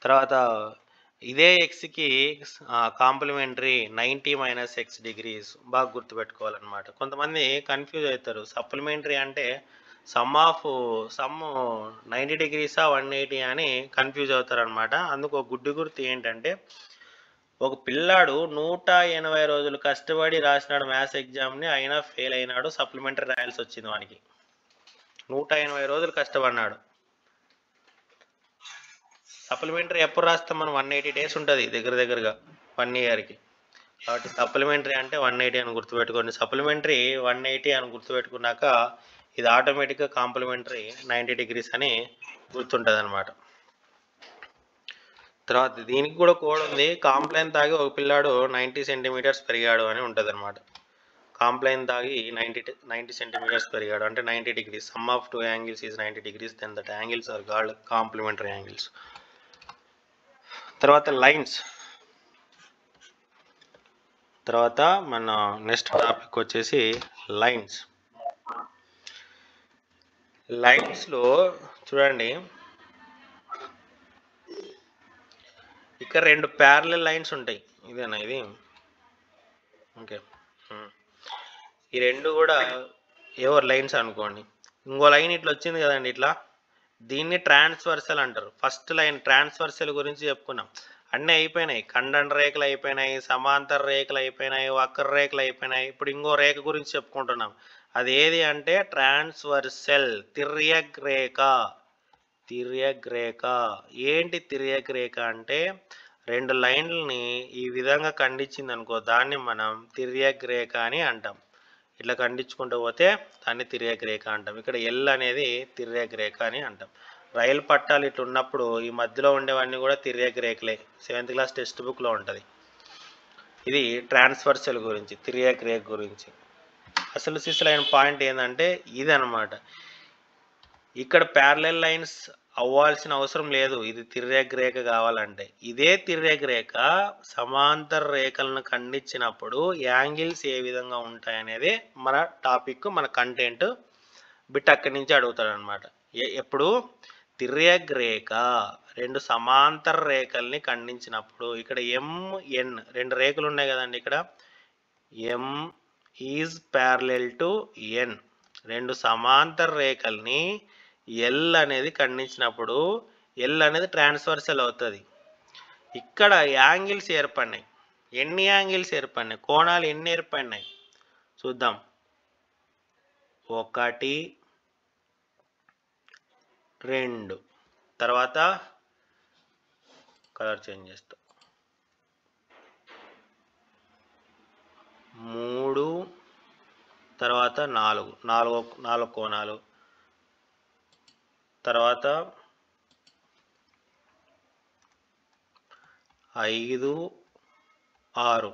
తర్వాత ఇదే ఎక్స్కి కాంప్లిమెంటరీ 90 మైనస్ ఎక్స్ డిగ్రీస్. బాగా గుర్తుపెట్టుకోవాలన్నమాట. కొంతమంది కన్ఫ్యూజ్ అవుతారు. సప్లిమెంటరీ అంటే సమ్ 90 డిగ్రీసా 180 అని కన్ఫ్యూజ్ అవుతారనమాట. అందుకు ఒక గుడ్డి గుర్తు ఏంటంటే, ఒక పిల్లాడు 180 రోజులు కష్టపడి రాసినాడు మ్యాథ్స్ ఎగ్జామ్ని, అయినా ఫెయిల్ అయినాడు. సప్లిమెంటరీ రాయాల్సి వచ్చింది వానికి. 180 రోజులు కష్టపడినాడు. సప్లిమెంటరీ ఎప్పుడు రాస్తాం మనం? 180 డేస్ ఉంటుంది దగ్గరగా 1 ఇయర్కి. కాబట్టి సప్లిమెంటరీ అంటే 180 అని గుర్తుపెట్టుకోండి. సప్లిమెంటరీ 180 అని గుర్తుపెట్టుకున్నాక ఇది ఆటోమేటిక్గా కాంప్లిమెంటరీ 90 డిగ్రీస్ అని గుర్తుంటుంది అనమాట. తర్వాత దీనికి కూడా కోడ్ ఉంది. కాంప్లైన్ తాగి ఒక పిల్లాడు 90 సెంటీమీటర్స్ పెరిగాడు అని ఉంటుంది అనమాట. కాంప్లైన్ తాగి 90 సెంటీమీటర్స్ పెరిగాడు అంటే 90 degrees. Sum of 2 angles is 90 degrees, then that angles are called complementary angles. తర్వాత లైన్స్. తర్వాత మన నెక్స్ట్ టాపిక్ వచ్చేసి లైన్స్. లైన్స్లో చూడండి, ఇక్కడ 2 ప్యారలల్ లైన్స్ ఉంటాయి. ఇదేనా ఇది? ఓకే. ఈ 2 కూడా ఎవరు లైన్స్ అనుకోండి. ఇంకో లైన్ ఇట్లా వచ్చింది కదండి, ఇట్లా. దీన్ని ట్రాన్స్వర్సల్ అంటారు. ఫస్ట్ లైన్ ట్రాన్స్వర్సల్ గురించి చెప్పుకున్నాం. అన్నీ అయిపోయినాయి. ఖండన రేఖలు అయిపోయినాయి, సమాంతర రేఖలు అయిపోయినాయి, వక్ర రేఖలు అయిపోయినాయి. ఇప్పుడు ఇంకో రేఖ గురించి చెప్పుకుంటున్నాం. అది ఏది అంటే ట్రాన్స్వర్సల్, తిర్యక్ రేఖ. తిర్యక్ రేఖ ఏంటి? తిర్యక్ రేఖ అంటే 2 లైన్లని ఈ విధంగా ఖండించింది అనుకో, దాన్ని మనం తిర్యక్ రేఖ అని అంటాం. ఇట్లా ఖండించుకుంటూ పోతే దాన్ని తిర్యక్ రేఖ అంటాం. ఇక్కడ ఎల్ అనేది తిర్యక్ రేఖ అని అంటాం. రైలు పట్టాలు ఇట్లా ఉన్నప్పుడు ఈ మధ్యలో ఉండేవన్నీ కూడా తిర్యక్ రేఖలే. 7th క్లాస్ టెక్స్ట్ బుక్లో ఉంటుంది. ఇది ట్రాన్స్వర్సల్ గురించి, తిర్యక్ రేఖ గురించి. అసలు సిసలైన పాయింట్ ఏంటంటే ఇది అనమాట. ఇక్కడ ప్యారలల్ లైన్స్ అవ్వాల్సిన అవసరం లేదు. ఇది తిర్యక్ రేఖ కావాలంటే. ఇదే తిర్యక్ రేఖ సమాంతర రేఖలను ఖండించినప్పుడు యాంగిల్స్ ఏ విధంగా ఉంటాయనేది మన టాపిక్, మన కంటెంట్ బిట్ అక్కడి నుంచి అడుగుతాడు అనమాట. ఎప్పుడు తిర్యక్ రేఖ 2 సమాంతర రేఖల్ని ఖండించినప్పుడు, ఇక్కడ ఎంఎన్ 2 రేఖలు ఉన్నాయి కదండి. ఇక్కడ ఎం ఈజ్ ప్యారలల్ టు ఎన్. 2 సమాంతర రేఖల్ని ఎల్ అనేది ఖండించినప్పుడు ఎల్ అనేది ట్రాన్స్వర్సల్ అవుతుంది. ఇక్కడ యాంగిల్స్ ఏర్పడినాయి. ఎన్ని యాంగిల్స్ ఏర్పడినాయి? కోణాలు ఎన్ని ఏర్పడినాయి చూద్దాం. 1, 2, తర్వాత కలర్ చేంజ్ చేస్తా, 3, తర్వాత 4 కోణాలు, తర్వాత 5, 6,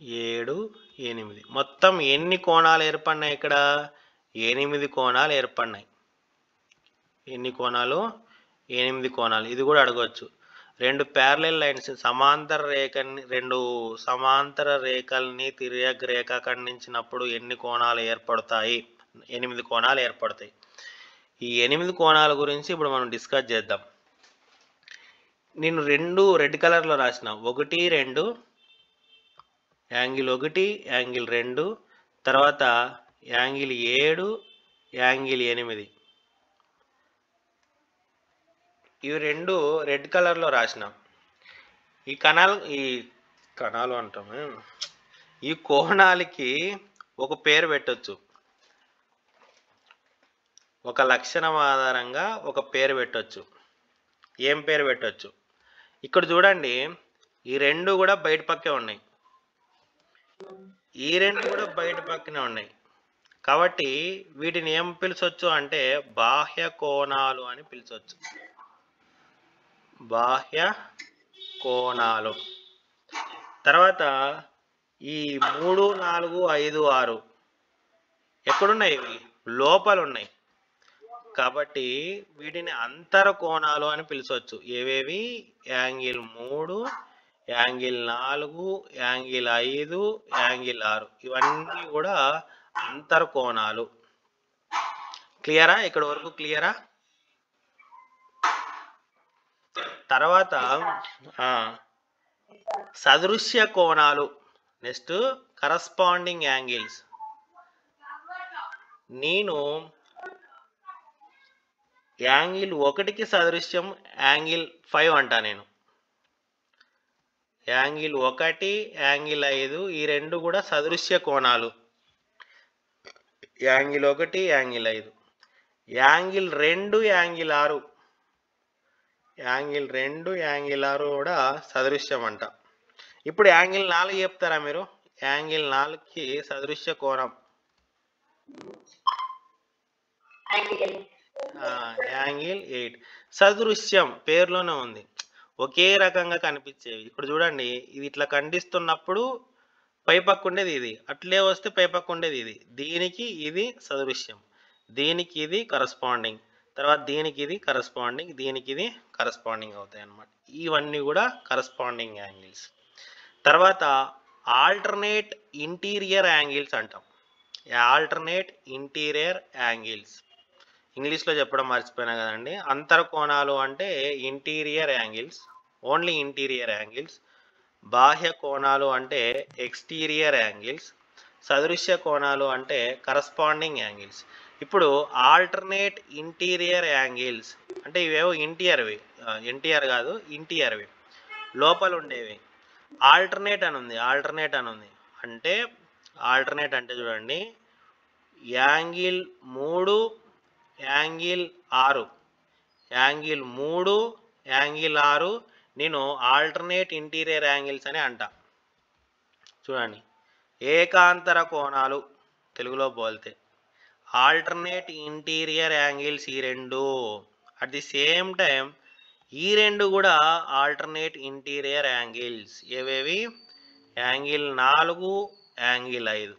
7, 8. మొత్తం ఎన్ని కోణాలు ఏర్పడినాయి? ఇక్కడ 8 కోణాలు ఏర్పడినాయి. ఎన్ని కోణాలు? 8 కోణాలు. ఇది కూడా అడగవచ్చు. 2 ప్యారలల్ లైన్స్ రెండు సమాంతర రేఖల్ని తిర్యక్ రేఖ ఖండించినప్పుడు ఎన్ని కోణాలు ఏర్పడతాయి? 8 కోణాలు ఏర్పడతాయి. ఈ 8 కోణాల గురించి ఇప్పుడు మనం డిస్కస్ చేద్దాం. నేను 2 రెడ్ కలర్లో రాసిన 1, 2, యాంగిల్ 1, యాంగిల్ 2, తర్వాత యాంగిల్ 7, యాంగిల్ 8. ఇవి 2 రెడ్ కలర్లో రాసినాం. ఈ కణాలు అంటాము, ఈ కోణాలకి ఒక పేరు పెట్టొచ్చు. ఒక లక్షణం ఆధారంగా ఒక పేరు పెట్టొచ్చు. ఏం పేరు పెట్టొచ్చు? ఇక్కడ చూడండి, ఈ 2 కూడా బయట పక్కే ఉన్నాయి. ఈ 2 కూడా బయట పక్కనే ఉన్నాయి. కాబట్టి వీటిని ఏం పిలిచొచ్చు అంటే బాహ్య కోణాలు అని పిలిచొచ్చు. బాహ్య కోణాలు. తర్వాత ఈ 3, 4, 5, 6 ఎక్కడున్నాయి? ఇవి లోపల ఉన్నాయి. కాబట్టి వీటిని అంతర కోణాలు అని పిలిచవచ్చు. ఏవేవి? యాంగిల్ 3, యాంగిల్ 4, యాంగిల్ 5, యాంగిల్ 6 ఇవన్నీ కూడా అంతర్కోణాలు. క్లియరా? ఇక్కడ వరకు క్లియరా? తర్వాత సదృశ్య కోణాలు. Next corresponding angles. నేను యాంగిల్ 1కి సదృశ్యం యాంగిల్ 5 అంటా. నేను యాంగిల్ 1, యాంగిల్ 5 ఈ రెండు కూడా సదృశ్య కోణాలు. Angle 1, angle 5. Angle 2, angle 6. Angle 2, angle 6 కూడా సదృశ్యం అంట. ఇప్పుడు యాంగిల్ 4 చెప్తారా మీరు? యాంగిల్ 4కి సదృశ్య కోణం యాంగిల్ 8. సదృశ్యం పేరులోనే ఉంది, ఒకే రకంగా కనిపించేవి. ఇప్పుడు చూడండి, ఇది ఇట్లా ఖండిస్తున్నప్పుడు పైపక్క ఉండేది ఇది, అట్లే వస్తే పైపక్క ఉండేది ఇది. దీనికి ఇది సదృశ్యం, దీనికి ఇది కరస్పాండింగ్, తర్వాత దీనికి ఇది కరస్పాండింగ్, దీనికి ఇది కరస్పాండింగ్ అవుతాయి అన్నమాట. ఇవన్నీ కూడా కరస్పాండింగ్ యాంగిల్స్. తర్వాత ఆల్టర్నేట్ ఇంటీరియర్ యాంగిల్స్ అంటాం. ఆల్టర్నేట్ ఇంటీరియర్ యాంగిల్స్ ఇంగ్లీష్లో చెప్పడం మర్చిపోయినా కదండి. అంతర్కోణాలు అంటే interior angles, only interior angles. బాహ్య కోణాలు అంటే ఎక్స్టీరియర్ యాంగిల్స్. సదృశ్య కోణాలు అంటే కరస్పాండింగ్ యాంగిల్స్. ఇప్పుడు ఆల్టర్నేట్ ఇంటీరియర్ యాంగిల్స్ అంటే ఇవేవో ఎన్టీఆర్ కాదు, ఇంటీరియర్వి, లోపల ఉండేవి. ఆల్టర్నేట్ అని ఉంది. అంటే ఆల్టర్నేట్ అంటే చూడండి, యాంగిల్ 3, యాంగిల్ 6, యాంగిల్ 3, యాంగిల్ 6 నేను ఆల్టర్నేట్ ఇంటీరియర్ యాంగిల్స్ అని అంట. చూడండి, ఏకాంతర కోణాలు తెలుగులో పోల్తే ఆల్టర్నేట్ ఇంటీరియర్ యాంగిల్స్ ఈ రెండు. అట్ ది సేమ్ టైం ఈ రెండు కూడా ఆల్టర్నేట్ ఇంటీరియర్ యాంగిల్స్. ఏవేవి? Angle 4, angle 5.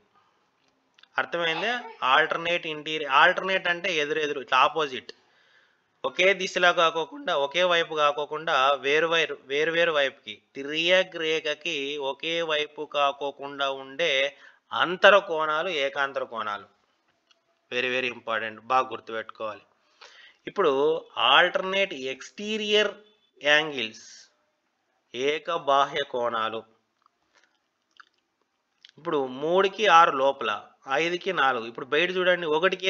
అర్థమైందే? Alternate interior. ఆల్టర్నేట్ అంటే ఎదురెదురు, ఇట్లా ఆపోజిట్, ఒకే దిశలో కాకోకుండా, ఒకే వైపు కాకోకుండా వేరు వైపుకి, తిరియగ్ రేఖకి ఒకే వైపు కాకోకుండా ఉండే అంతర కోణాలు ఏకాంతర కోణాలు. వెరీ వెరీ ఇంపార్టెంట్, బాగా గుర్తుపెట్టుకోవాలి. ఇప్పుడు ఆల్టర్నేట్ ఎక్స్టీరియర్ యాంగిల్స్, ఏక బాహ్య కోణాలు. ఇప్పుడు 3కి 6 లోపల, 5కి 4. ఇప్పుడు బయట చూడండి, 1కి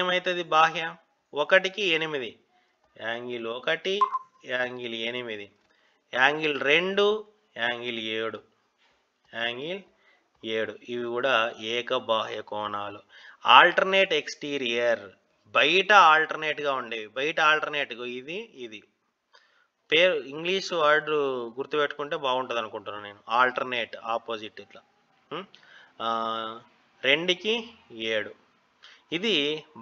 ఏమవుతుంది? బాహ్య 1కి 8, angle 1, angle 8, angle 2, angle 7, angle 7. ఇవి కూడా ఏక బాహ్య కోణాలు. ఆల్టర్నేట్ ఎక్స్టీరియర్ బయట ఆల్టర్నేట్గా ఉండేవి. బయట ఆల్టర్నేట్ ఇది పేరు ఇంగ్లీష్ వర్డ్ గుర్తుపెట్టుకుంటే బాగుంటుంది అనుకుంటున్నాను నేను. ఆల్టర్నేట్ ఆపోజిట్ ఇట్లా 2కి 7. ఇది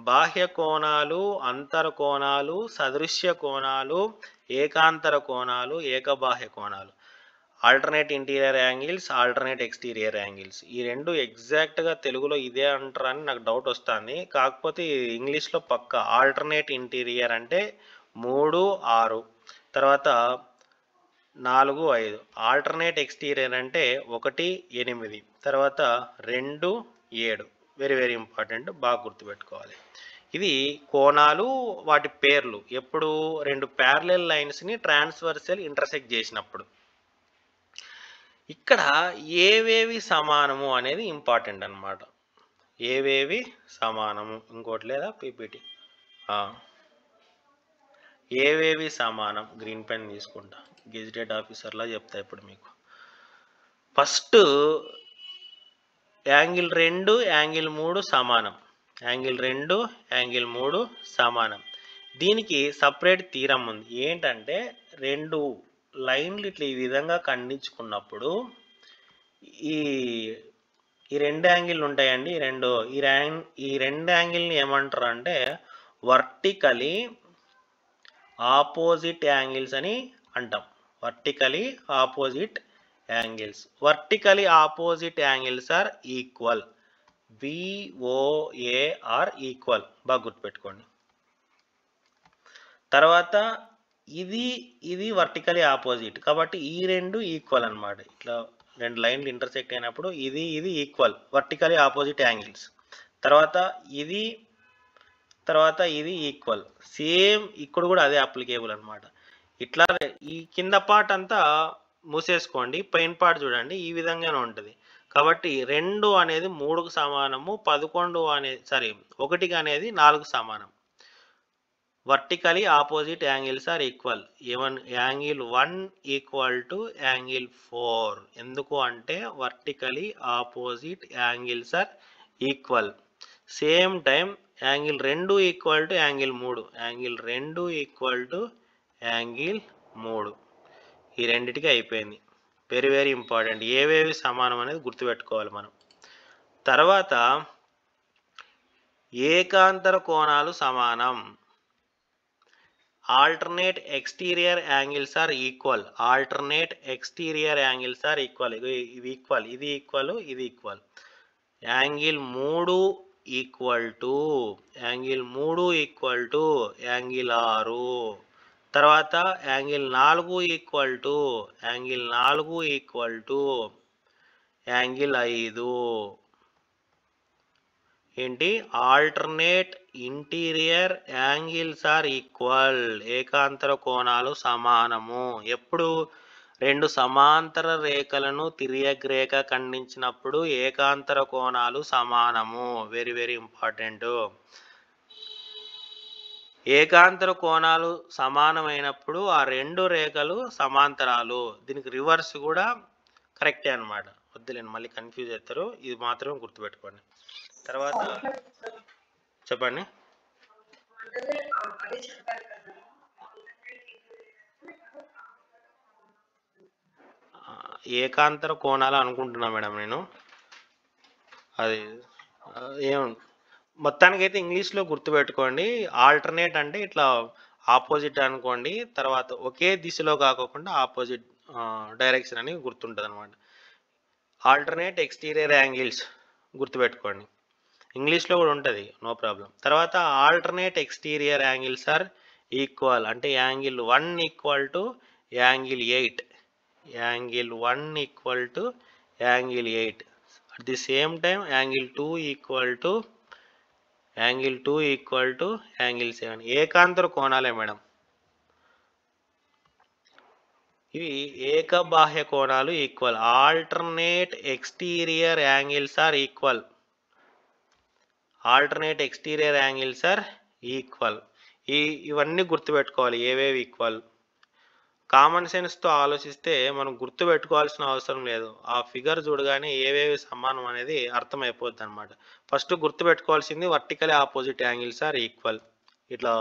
బాహ్య కోణాలు, అంతర కోణాలు, సదృశ్య కోణాలు, ఏకాంతర కోణాలు, ఏకబాహ్య కోణాలు. Alternate interior angles, alternate exterior angles. ఈ రెండు ఎగ్జాక్ట్గా తెలుగులో ఇదే అంటారని నాకు డౌట్ వస్తుంది. కాకపోతే ఇంగ్లీష్లో పక్క ఆల్టర్నేట్ ఇంటీరియర్ అంటే 3, 6, తర్వాత 4, 5. ఆల్టర్నేట్ ఎక్స్టీరియర్ అంటే 1, 8, తర్వాత 2, 7. వెరీ వెరీ ఇంపార్టెంట్, బాగా గుర్తుపెట్టుకోవాలి. ఇది కోణాలు, వాటి పేర్లు ఎప్పుడు 2 ప్యారలల్ లైన్స్ని ట్రాన్స్వర్సల్ ఇంటర్సెక్ట్ చేసినప్పుడు. ఇక్కడ ఏవేవి సమానము అనేది ఇంపార్టెంట్ అన్నమాట. ఏవేవి సమానము, ఇంకోటి లేదా పీపీటీ. ఏవేవి సమానం, గ్రీన్ పెన్ తీసుకుంటా, గెజిటెడ్ ఆఫీసర్లా చెప్తా ఇప్పుడు మీకు. ఫస్ట్ యాంగిల్ 2, యాంగిల్ 3 సమానం. యాంగిల్ 2, యాంగిల్ 3 సమానం. దీనికి సపరేట్ థీరం ఉంది. ఏంటంటే 2 లైన్లు ఇట్లా ఈ విధంగా ఖండించుకున్నప్పుడు ఈ 2 యాంగిల్ ఉంటాయండి. ఈ రెండు యాంగిల్ని ఏమంటారు అంటే వర్టికలీ ఆపోజిట్ యాంగిల్స్ అని అంటాం. Vertically opposite angles. Vertically opposite angles are equal. VOAR equal, బాగా గుర్తుపెట్టుకోండి. తర్వాత ఇది ఇది వర్టికలీ ఆపోజిట్, కాబట్టి ఈ రెండు ఈక్వల్ అన్నమాట. ఇట్లా రెండు లైన్లు ఇంటర్సెక్ట్ అయినప్పుడు ఇది ఇది ఈక్వల్, వర్టికలీ ఆపోజిట్ యాంగిల్స్. తర్వాత ఇది ఇది ఈక్వల్. సేమ్ ఇక్కడ కూడా అదే అప్లికేబుల్ అన్నమాట. ఇట్లా ఈ కింద పార్ట్ అంతా మూసేసుకోండి, పైన పార్ట్ చూడండి ఈ విధంగానే ఉంటుంది. కాబట్టి 2 అనేది 3కు సమానము, 11 అనేది 1 అనేది 4కు సమానం. Vertically opposite angles are equal. Angle 1 equal to angle 4. ఎందుకు అంటే vertically opposite angles are equal. Same time angle 2 equal to angle 3. Angle 2 equal to angle 3. ఈ రెండిటికి అయిపోయింది. Very very important. ఏవేవి సమానం అనేది గుర్తుపెట్టుకోవాలి మనం. తర్వాత ఏకాంతర కోణాలు సమానం. Alternate exterior angles are equal. Alternate exterior angles are equal. ఇది ఈక్వల్, ఇది ఈక్వల్, ఇది equal. Angle 3 equal to angle 3 equal to angle 6. తర్వాత angle 4 equal to angle 4 equal to angle 5. ఏంటి? Alternate interior angles are equal. ఏకాంతర కోణాలు సమానము. ఎప్పుడు? రెండు సమాంతర రేఖలను తిర్యక్ రేఖ ఖండించినప్పుడు ఏకాంతర కోణాలు సమానము. Very very important. ఏకాంతర కోణాలు సమానమైనప్పుడు ఆ రెండు రేఖలు సమాంతరాలు. దీనికి రివర్స్ కూడా కరెక్టే అన్నమాట. వద్దులేండి, మళ్ళీ కన్ఫ్యూజ్ అవుతారు, ఇది మాత్రమే గుర్తుపెట్టుకోండి. తర్వాత చెప్పండి. ఏకాంతర కోణాలు అనుకుంటున్నా మేడం నేను. అది మొత్తానికైతే ఇంగ్లీష్లో గుర్తుపెట్టుకోండి. ఆల్టర్నేట్ అంటే ఇట్లా ఆపోజిట్ అనుకోండి. తర్వాత ఒకే దిశలో కాకుండా ఆపోజిట్ డైరెక్షన్ అని గుర్తుంటుంది అనమాట. ఆల్టర్నేట్ ఎక్స్టీరియర్ యాంగిల్స్ గుర్తుపెట్టుకోండి. ఇంగ్లీష్లో కూడా ఉంటుంది, నో ప్రాబ్లం. తర్వాత alternate exterior angles are equal అంటే angle 1 equal to angle 8. Angle 1 equal to angle 8. At the same time angle 2 equal to angle 7. ఏకాంతర కోణాలే మేడం ఇవి. ఏకబాహ్య కోణాలు equal. Alternate exterior angles are equal. Alternate exterior angles are equal. ఇవన్నీ గుర్తుపెట్టుకోవాలి. ఏవేవి equal. Common సెన్స్తో ఆలోచిస్తే మనం గుర్తుపెట్టుకోవాల్సిన అవసరం లేదు. ఆ ఫిగర్ చూడగానే ఏవేవి సమానం అనేది అర్థమైపోద్ది అనమాట. ఫస్ట్ గుర్తుపెట్టుకోవాల్సింది vertical opposite angles are equal. ఇట్లా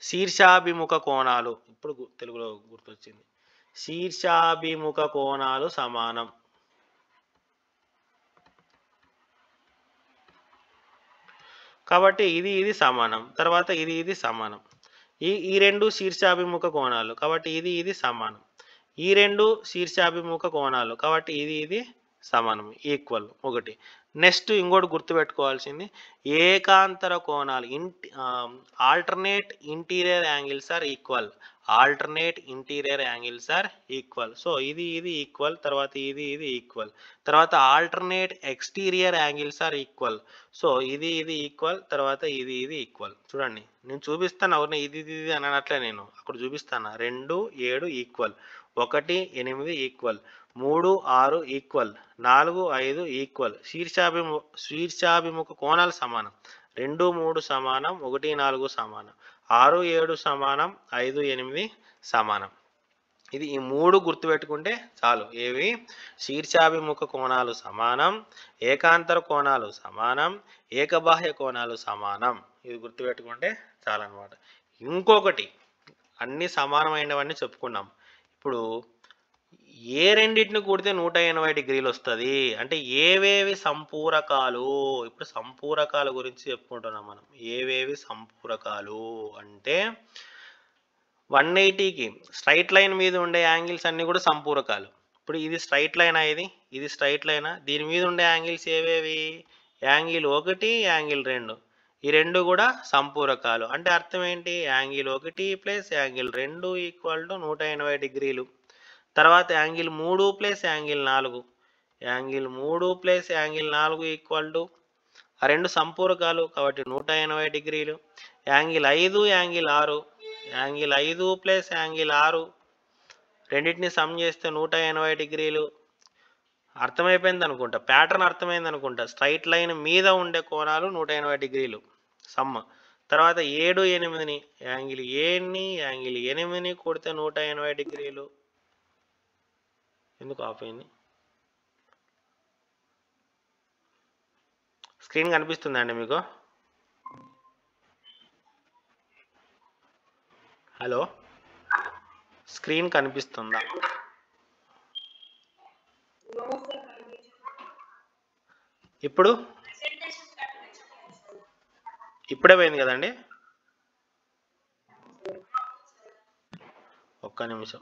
శీర్షాభిముఖ కోణాలు, ఇప్పుడు తెలుగులో గుర్తొచ్చింది. శీర్షాభిముఖ కోణాలు సమానం. కాబట్టి ఇది సమానం. తర్వాత ఇది సమానం. ఈ రెండు శీర్షాభిముఖ కోణాలు, కాబట్టి ఇది సమానం. ఈ రెండు శీర్షాభిముఖ కోణాలు, కాబట్టి ఇది సమానం, ఈక్వల్. ఒకటి. నెక్స్ట్ ఇంకోటి గుర్తుపెట్టుకోవాల్సింది ఏకాంతర కోణాలు. Alternate interior angles are equal. Alternate interior angles are equal. So ఇది ఈక్వల్. తర్వాత ఇది ఈక్వల్. తర్వాత alternate exterior angles are equal. So ఇది ఈక్వల్. తర్వాత ఇది ఈక్వల్. చూడండి, నేను చూపిస్తాను. ఎవరిని ఇది అనట్లే, నేను అక్కడ చూపిస్తాను. 2, 7 ఈక్వల్. 1, 8 ఈక్వల్. 3, 6 ఈక్వల్. 4, 5 ఈక్వల్. శీర్షాభిముఖ కోణాలు సమానం. 2, 3 సమానం. 1, 4 సమానం. 6, 7 సమానం. 5, 8 సమానం. ఇది ఈ 3 గుర్తుపెట్టుకుంటే చాలు. ఏవి? శీర్షాభిముఖ కోణాలు సమానం, ఏకాంతర కోణాలు సమానం, ఏకబాహ్య కోణాలు సమానం. ఇది గుర్తుపెట్టుకుంటే చాలన్నమాట. ఇంకొకటి, అన్ని సమానమైనవన్నీ చెప్పుకున్నాం. ఇప్పుడు ఏ రెండింటిని కూడితే 180 డిగ్రీలు వస్తుంది అంటే ఏవేవి సంపూరకాలు? ఇప్పుడు సంపూరకాల గురించి చెప్పుకుంటున్నాం మనం. ఏవేవి సంపూరకాలు అంటే 180కి స్ట్రైట్ లైన్ మీద ఉండే యాంగిల్స్ అన్నీ కూడా సంపూరకాలు. ఇప్పుడు ఇది స్ట్రైట్ లైనా? ఇది స్ట్రైట్ లైనా? దీని మీద ఉండే యాంగిల్స్ ఏవేవి? Angle 1, angle 2. ఈ రెండు కూడా సంపూరకాలు. అంటే అర్థం ఏంటి? Angle 1 plus angle 2 equal to 180 డిగ్రీలు. తర్వాత angle 3 plus angle 4, angle 3 plus angle 4 equal to ఆ రెండు సంపూరకాలు కాబట్టి 180 డిగ్రీలు. Angle 5 angle 6, angle 5 plus angle 6 రెండింటిని సమ్ చేస్తే 180 డిగ్రీలు. అర్థమైపోయింది అనుకుంటా, ప్యాటర్న్ అర్థమైంది అనుకుంటా. స్ట్రైట్ లైన్ మీద ఉండే కోణాలు 180 డిగ్రీలు సమ్. తర్వాత 7, 8ని యాంగిల్ ఏని యాంగిల్ 8ని కొడితే 180 డిగ్రీలు. ఎందుకు ఆఫ్ అయింది? స్క్రీన్ కనిపిస్తుందండి మీకు? హలో, స్క్రీన్ కనిపిస్తుందా? ఇప్పుడు ఇప్పుడే పోయింది కదండి, ఒక్క నిమిషం.